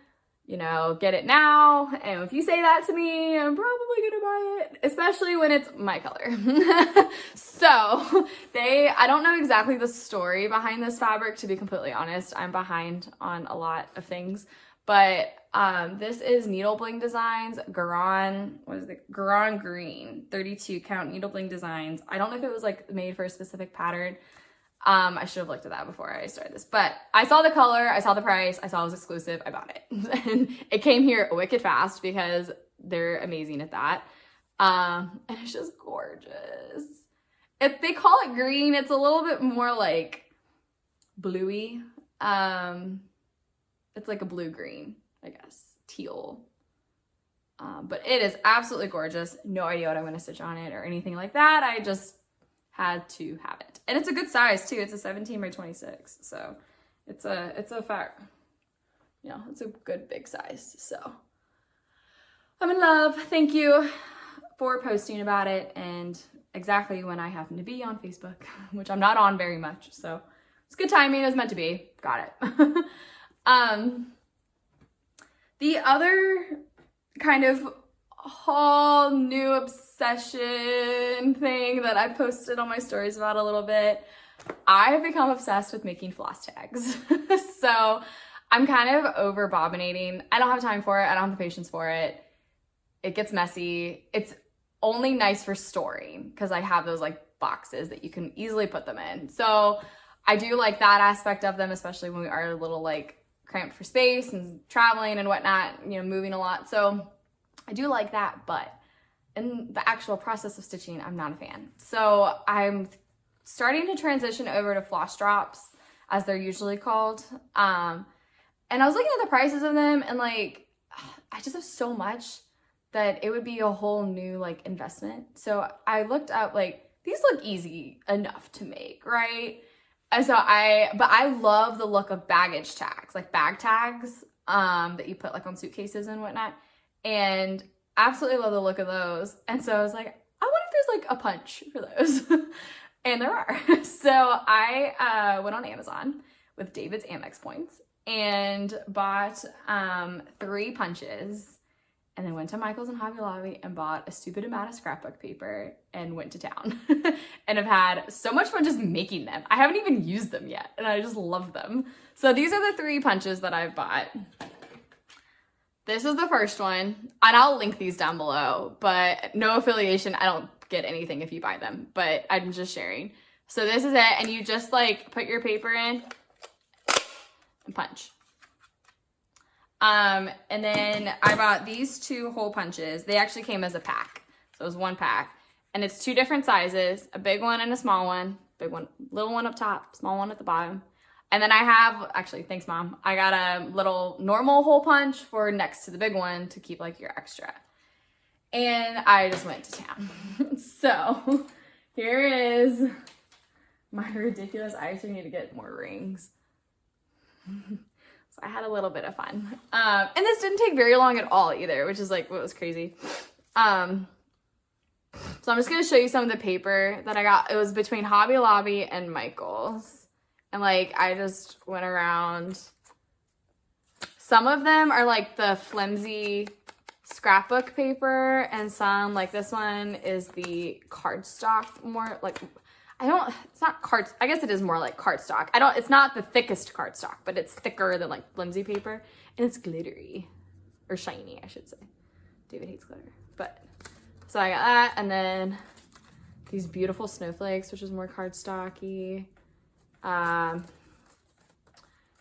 You know, get it now. And if you say that to me, I'm probably gonna buy it, especially when it's my color. So I don't know exactly the story behind this fabric, to be completely honest. I'm behind on a lot of things, but this is Needle Bling Designs, Garan Green, 32 count Needle Bling Designs. I don't know if it was like made for a specific pattern. I should have looked at that before I started this, but I saw the color, I saw the price, I saw it was exclusive, I bought it. And it came here wicked fast because they're amazing at that. And it's just gorgeous. If they call it green, it's a little bit more like bluey. It's like a blue-green, I guess, teal. But it is absolutely gorgeous. No idea what I'm gonna stitch on it or anything like that. I just had to have it. And it's a good size too. It's a 17 by 26. So it's a it's a good big size. So I'm in love. Thank you for posting about it, and exactly when I happen to be on Facebook, which I'm not on very much. So it's good timing. It was meant to be. Got it. The other kind of whole new obsession thing that I posted on my stories about a little bit, I have become obsessed with making floss tags. So I'm kind of over bobbinating. I don't have time for it. I don't have the patience for it. It gets messy. It's only nice for storing because I have those like boxes that you can easily put them in. So I do like that aspect of them, especially when we are a little like cramped for space and traveling and whatnot, you know, moving a lot. So I do like that, but in the actual process of stitching, I'm not a fan. So I'm starting to transition over to floss drops, as they're usually called. And I was looking at the prices of them, and like, I just have so much that it would be a whole new like investment. So I looked up, like, these look easy enough to make, right? And so but I love the look of baggage tags, like bag tags that you put like on suitcases and whatnot. And absolutely love the look of those. And so I was like, I wonder if there's like a punch for those. And there are. So I went on Amazon with David's Amex points and bought 3 punches, and then went to Michael's and Hobby Lobby and bought a stupid amount of scrapbook paper and went to town. And I've had so much fun just making them. I haven't even used them yet, and I just love them. So these are the 3 punches that I've bought. This is the first one, and I'll link these down below, but no affiliation. I don't get anything if you buy them, but I'm just sharing. So this is it, and you just like put your paper in and punch. And then I bought these 2 hole punches. They actually came as a pack. So it was 1 pack, and it's 2 different sizes, a big one and a small one. Big one, little one up top, small one at the bottom. And then I have, actually, thanks Mom, I got a little normal hole punch for next to the big one to keep like your extra. And I just went to town. So here is my ridiculous, I actually need to get more rings. So I had a little bit of fun. And this didn't take very long at all either, which is like what was crazy. So I'm just gonna show you some of the paper that I got. It was between Hobby Lobby and Michael's. And like, I just went around. Some of them are like the flimsy scrapbook paper, and some, like this one is the cardstock, more like, it's not cards, I guess it is more like cardstock. It's not the thickest cardstock, but it's thicker than like flimsy paper, and it's glittery, or shiny, I should say. David hates glitter. But, so I got that, and then these beautiful snowflakes, which is more cardstocky.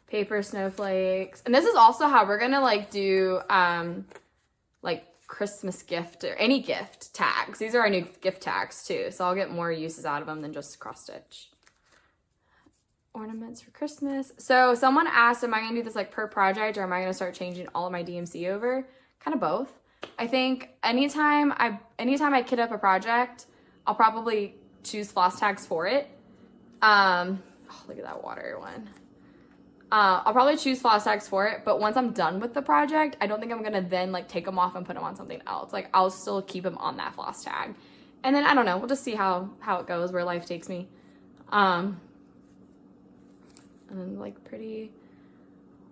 Paper snowflakes. And this is also how we're gonna like do like Christmas gift or any gift tags. These are our new gift tags too, so I'll get more uses out of them than just cross stitch. Ornaments for Christmas. So someone asked, am I gonna do this like per project, or am I gonna start changing all of my DMC over? Kind of both. I think anytime I kit up a project, I'll probably choose floss tags for it. Oh, look at that water one. I'll probably choose floss tags for it, but once I'm done with the project, I don't think I'm gonna then like take them off and put them on something else. Like I'll still keep them on that floss tag. And then I don't know, we'll just see how it goes, where life takes me. And then like pretty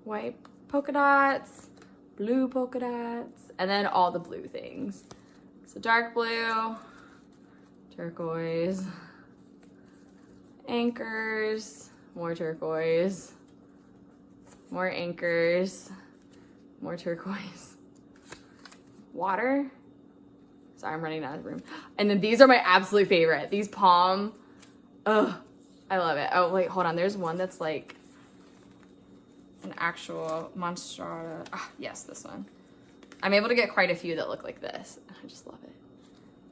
white polka dots, blue polka dots, and then all the blue things. So dark blue, turquoise, anchors, more turquoise, more anchors, more turquoise, water. Sorry, I'm running out of room. And then these are my absolute favorite. These palm, ugh, I love it. Oh, wait, hold on. There's one that's like an actual monstrata. Ah, yes, this one. I'm able to get quite a few that look like this. I just love it.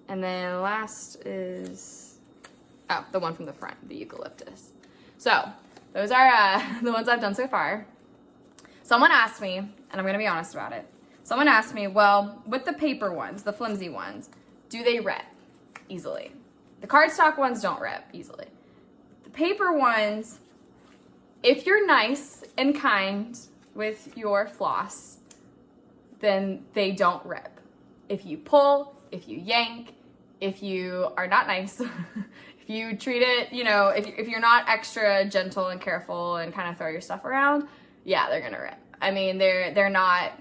And then last is, oh, the one from the front, the eucalyptus. So those are the ones I've done so far. Someone asked me, and I'm gonna be honest about it. Someone asked me, well, with the paper ones, the flimsy ones, do they rip easily? The cardstock ones don't rip easily. The paper ones, if you're nice and kind with your floss, then they don't rip. If you pull, if you yank, if you are not nice, if you treat it, you know, if you're not extra gentle and careful and kind of throw your stuff around, yeah, they're gonna rip. I mean, they're not,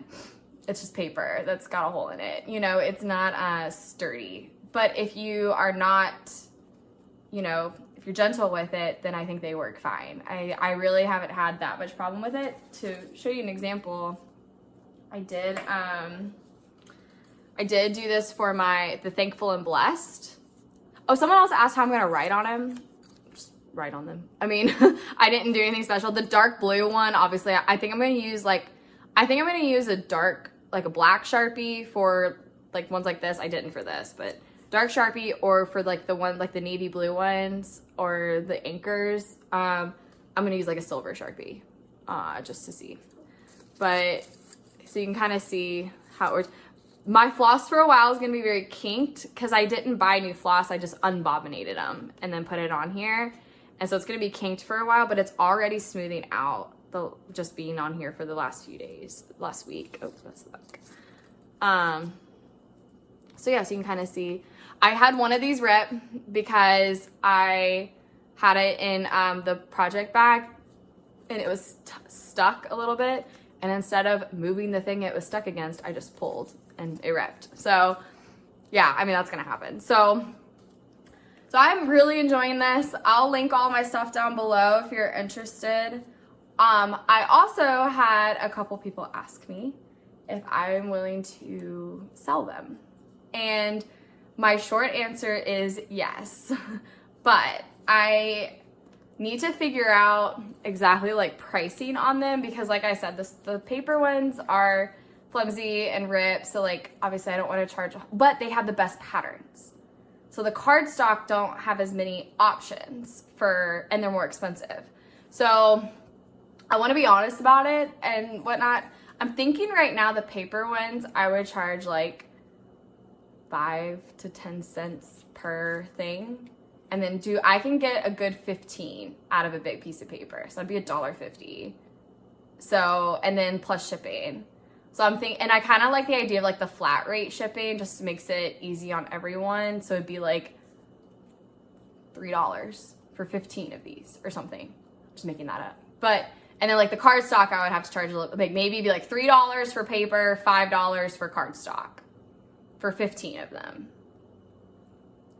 it's just paper that's got a hole in it. You know, it's not sturdy. But if you are not, you know, if you're gentle with it, then I think they work fine. I really haven't had that much problem with it. To show you an example, I did do this for the Thankful and Blessed. Oh, someone else asked how I'm gonna write on them. Just write on them. I mean, I didn't do anything special. The dark blue one, obviously, I think I'm gonna use a dark, like a black Sharpie for like ones like this. I didn't for this, but dark Sharpie, or for like the one, like the navy blue ones or the anchors, I'm gonna use like a silver Sharpie, just to see. But so you can kind of see how it works. My floss for a while is gonna be very kinked because I didn't buy new floss. I just unbobinated them and then put it on here. And so it's gonna be kinked for a while, but it's already smoothing out, just being on here for the last few days, last week. Oh, that's the back. So yeah, so you can kind of see. I had one of these rip because I had it in the project bag and it was stuck a little bit. And instead of moving the thing it was stuck against, I just pulled and it ripped. So yeah, I mean, that's gonna happen. So I'm really enjoying this. I'll link all my stuff down below if you're interested. I also had a couple people ask me if I'm willing to sell them. And my short answer is yes, but I need to figure out exactly like pricing on them because like I said, the paper ones are flimsy and rip. So like, obviously I don't want to charge, but they have the best patterns. So the cardstock don't have as many options and they're more expensive. So I want to be honest about it and whatnot. I'm thinking right now the paper ones, I would charge like 5 to 10 cents per thing. And then I can get a good 15 out of a big piece of paper. So that'd be $1.50. So, and then plus shipping. So I'm thinking, and I kind of like the idea of like the flat rate shipping, just makes it easy on everyone. So it'd be like $3 for 15 of these or something. Just making that up. But, and then like the cardstock, I would have to charge a little, like maybe be like $3 for paper, $5 for cardstock for 15 of them.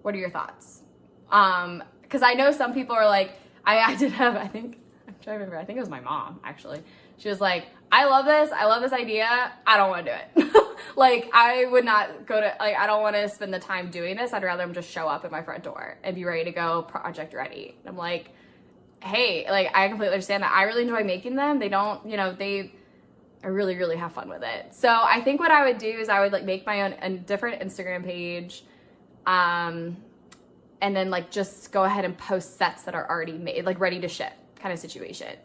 What are your thoughts? Because I know some people are like, I did have, I'm trying to remember, I think it was my mom, actually. She was like, I love this idea, I don't want to do it. Like, I would not go to, like, I don't want to spend the time doing this. I'd rather them just show up at my front door and be ready to go, project ready. I'm like, hey, like, I completely understand that. I really enjoy making them. They don't, you know, I really, really have fun with it. So I think what I would do is I would like make my own a different Instagram page, and then like just go ahead and post sets that are already made, like ready to ship kind of situation.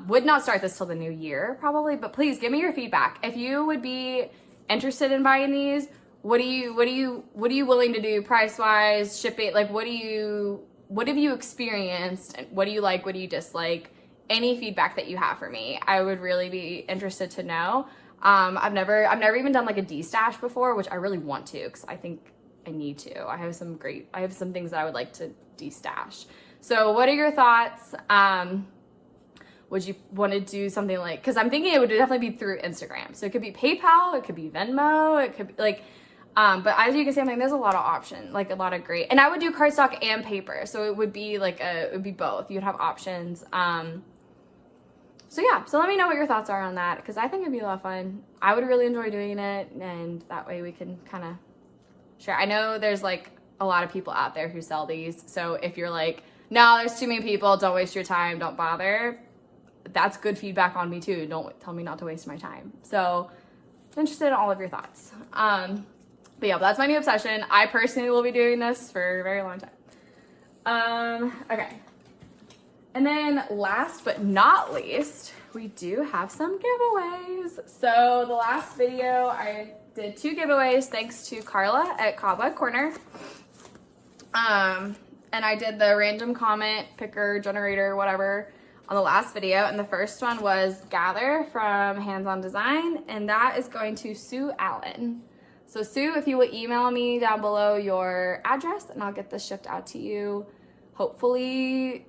Would not start this till the new year probably, but please give me your feedback. If you would be interested in buying these, what are you willing to do price wise, shipping? Like, what have you experienced? What do you like? What do you dislike? Any feedback that you have for me, I would really be interested to know. I've never even done like a de-stash before, which I really want to, because I think I need to. I have some things that I would like to de-stash. So what are your thoughts? Would you want to do something like, because I'm thinking it would definitely be through Instagram. So it could be PayPal, it could be Venmo, it could be like, but as you can see, I'm like, there's a lot of options, like a lot of great, and I would do cardstock and paper. So it would be like it would be both. You'd have options. So yeah, so let me know what your thoughts are on that, because I think it'd be a lot of fun. I would really enjoy doing it, and that way we can kind of share. I know there's like a lot of people out there who sell these, so if you're like, no, there's too many people, don't waste your time, don't bother, that's good feedback on me too. Don't tell me not to waste my time. So I'm interested in all of your thoughts. But yeah, that's my new obsession. I personally will be doing this for a very long time. Okay. And then last but not least, we do have some giveaways. So the last video, I did 2 giveaways thanks to Carla at Cobweb Corner. And I did the random comment picker generator, whatever, on the last video. And the first one was Gather from Hands On Design, and that is going to Sue Allen. So Sue, if you will email me down below your address, and I'll get this shipped out to you, hopefully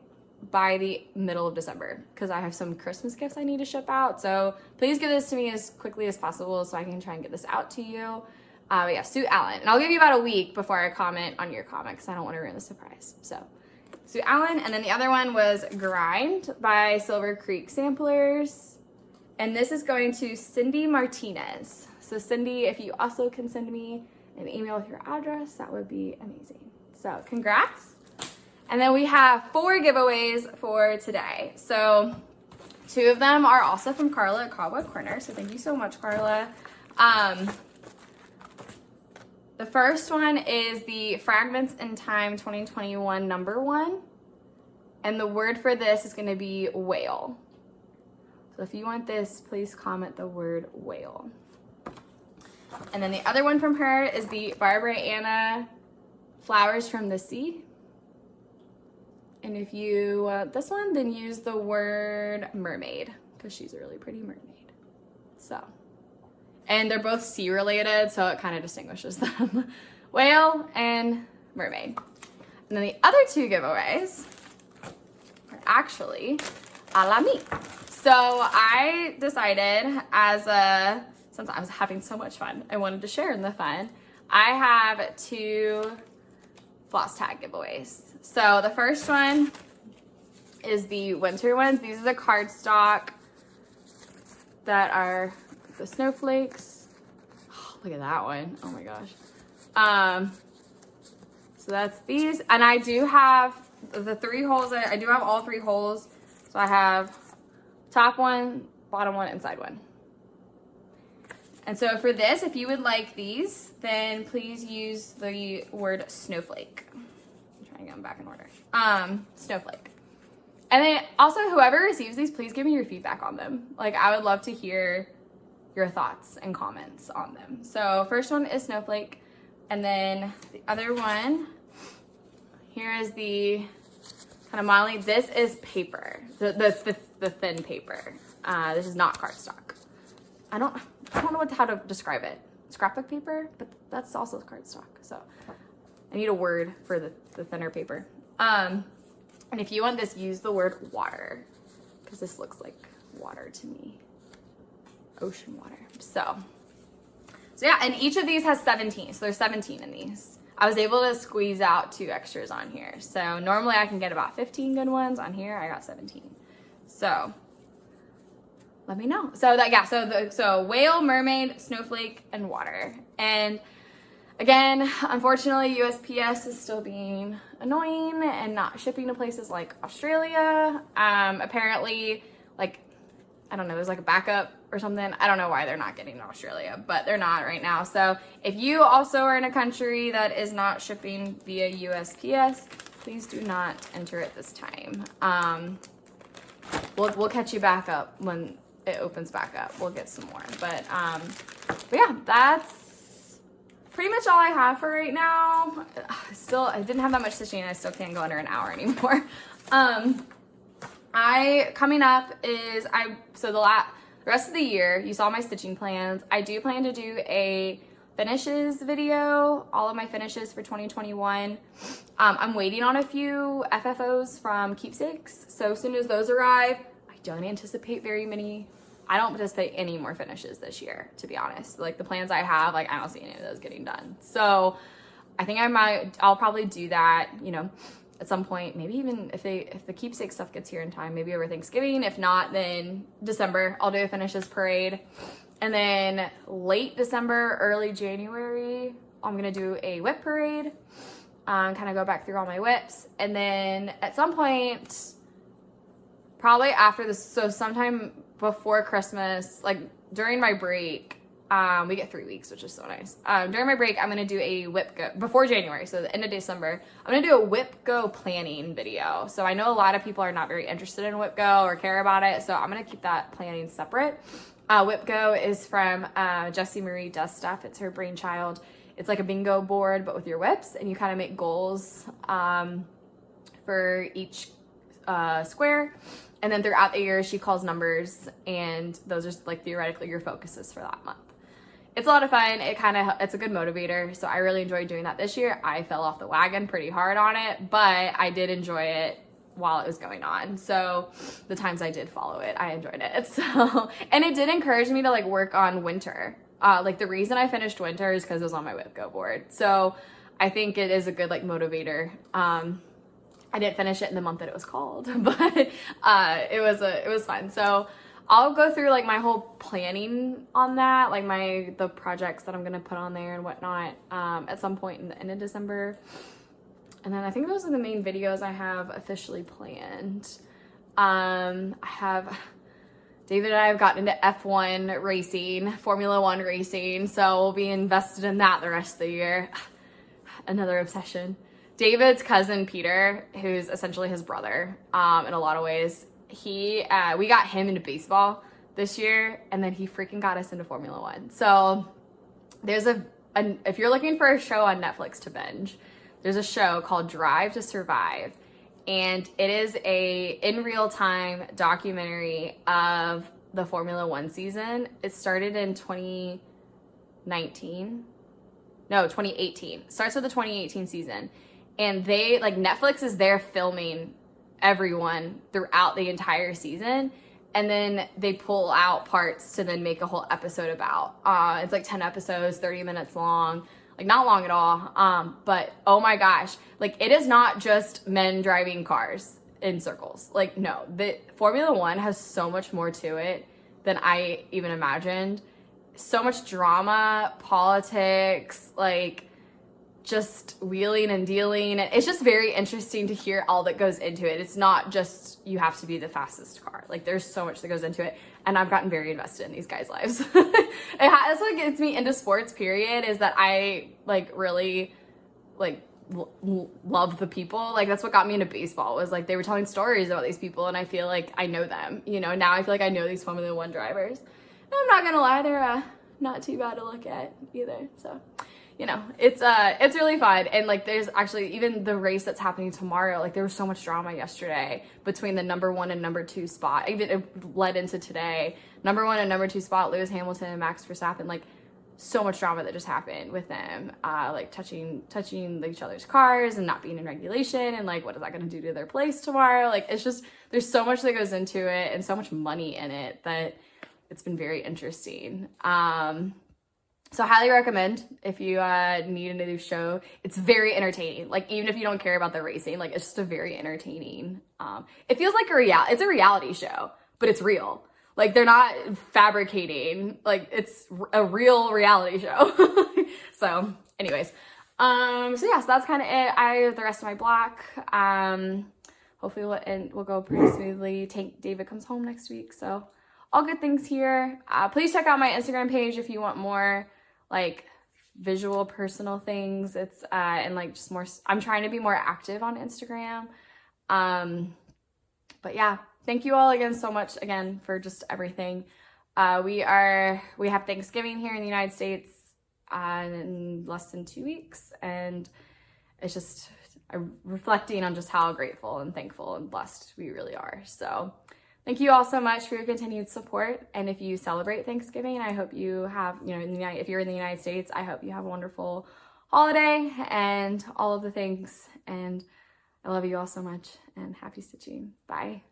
by the middle of December, because I have some Christmas gifts I need to ship out. So please give this to me as quickly as possible so I can try and get this out to you. But yeah, Sue Allen. And I'll give you about a week before I comment on your comment, because I don't want to ruin the surprise. So Sue Allen. And then the other one was Grind by Silver Creek Samplers. And this is going to Cindy Martinez. So Cindy, if you also can send me an email with your address, that would be amazing. So congrats. And then we have 4 giveaways for today. So 2 of them are also from Carla at Cobweb Corner. So thank you so much, Carla. The first one is the Fragments in Time 2021 #1. And the word for this is going to be whale. So if you want this, please comment the word whale. And then the other one from her is the Barbara Anna Flowers from the Sea. And if you want this one, then use the word mermaid, because she's a really pretty mermaid. So, and they're both sea related, so it kind of distinguishes them. Whale and mermaid. And then the other 2 giveaways are actually a la me. So I decided, since I was having so much fun, I wanted to share in the fun. I have 2 FlossTag giveaways. So the first one is the winter ones. These are the cardstock that are the snowflakes. Oh, look at that one. Oh my gosh. So that's these. And I do have the 3 holes. I do have all 3 holes. So I have top one, bottom one, inside one. And so for this, if you would like these, then please use the word snowflake. I'm trying to get them back in order. Snowflake. And then also, whoever receives these, please give me your feedback on them. Like, I would love to hear your thoughts and comments on them. So first one is snowflake. And then the other one, here is the kind of modeling. This is paper, the thin paper. This is not cardstock. I don't know how to describe it. Scrapbook paper, but that's also cardstock. So I need a word for the thinner paper. And if you want this, use the word water, because this looks like water to me. Ocean water. So yeah, and each of these has 17. So there's 17 in these. I was able to squeeze out 2 extras on here. So normally I can get about 15 good ones. On here, I got 17. So let me know. So that, yeah, so whale, mermaid, snowflake, and water. And again, unfortunately, USPS is still being annoying and not shipping to places like Australia. Apparently, like, I don't know, there's like a backup or something. I don't know why they're not getting to Australia, but they're not right now. So if you also are in a country that is not shipping via USPS, please do not enter at this time. We'll catch you back up when it opens back up. We'll get some more. But yeah, that's pretty much all I have for right now. I didn't have that much stitching, and I still can't go under an hour anymore. Coming up is the rest of the year, you saw my stitching plans. I do plan to do a finishes video, all of my finishes for 2021. I'm waiting on a few FFOs from Keepsakes. So as soon as those arrive, I don't anticipate any more finishes this year, to be honest. Like the plans I have, like I don't see any of those getting done. So I think I'll probably do that, you know, at some point, maybe even if the Keepsake stuff gets here in time, maybe over Thanksgiving. If not, then December, I'll do a finishes parade. And then late December, early January, I'm gonna do a whip parade, kind of go back through all my whips. And then at some point, probably after this, so sometime before Christmas, like during my break, we get 3 weeks, which is so nice. During my break, I'm gonna do a whip go, before January, so the end of December, I'm gonna do a whip go planning video. So I know a lot of people are not very interested in whip go or care about it, so I'm gonna keep that planning separate. Whip Go is from Jessie Marie Does Stuff. It's her brainchild. It's like a bingo board, but with your whips, and you kind of make goals for each square. And then throughout the year, she calls numbers, and those are like theoretically your focuses for that month. It's a lot of fun. It's a good motivator. So I really enjoyed doing that this year. I fell off the wagon pretty hard on it, but I did enjoy it while it was going on. So the times I did follow it, I enjoyed it. So, and it did encourage me to like work on winter. Like the reason I finished winter is because it was on my whip go board. So I think it is a good like motivator. I didn't finish it in the month that it was called, but it was fun. So I'll go through like my whole planning on that, like the projects that I'm gonna put on there and whatnot at some point in the end of December. And then I think those are the main videos I have officially planned. David and I have gotten into F1 racing, Formula One racing, so we'll be invested in that the rest of the year. Another obsession. David's cousin Peter, who's essentially his brother in a lot of ways, we got him into baseball this year, and then he freaking got us into Formula One. So there's if you're looking for a show on Netflix to binge, there's a show called Drive to Survive, and it is a in real time documentary of the Formula One season. It started in 2018. It starts with the 2018 season, and Netflix is there filming everyone throughout the entire season, and then they pull out parts to then make a whole episode about. It's like 10 episodes, 30 minutes long. Like not long at all, but oh my gosh, like it is not just men driving cars in circles. Like no, the Formula One has so much more to it than I even imagined. So much drama, politics, like just wheeling and dealing. It's just very interesting to hear all that goes into it. It's not just you have to be the fastest car. Like there's so much that goes into it, and I've gotten very invested in these guys' lives. That's what gets me into sports, period, is that I like really like love the people. Like that's what got me into baseball, was like they were telling stories about these people, and I feel like I know them, you know. Now I feel like I know these Formula One drivers, and I'm not gonna lie, they're not too bad to look at either. So you know, it's really fun. And like there's actually even the race that's happening tomorrow, like there was so much drama yesterday between the number 1 and number 2 spot. Even it led into today. Number 1 and number 2 spot, Lewis Hamilton and Max Verstappen, like so much drama that just happened with them, like touching each other's cars and not being in regulation, and like what is that going to do to their place tomorrow? Like it's just, there's so much that goes into it and so much money in it that it's been very interesting. So I highly recommend if you need a new show. It's very entertaining. Like even if you don't care about the racing, like it's just a very entertaining. It feels like it's a reality show, but it's real. Like, they're not fabricating. Like, it's a real reality show. So anyways, so yeah, so that's kind of it. I have the rest of my block. Hopefully we'll go pretty smoothly. Tank David comes home next week, so all good things here. Please check out my Instagram page if you want more like visual personal things. It's and like just more, I'm trying to be more active on Instagram. But yeah, thank you all again so much again for just everything. We have Thanksgiving here in the United States in less than 2 weeks, and it's just reflecting on just how grateful and thankful and blessed we really are. So thank you all so much for your continued support. And if you celebrate Thanksgiving, I hope you have, if you're in the United States, I hope you have a wonderful holiday and all of the things. And I love you all so much, and happy stitching. Bye.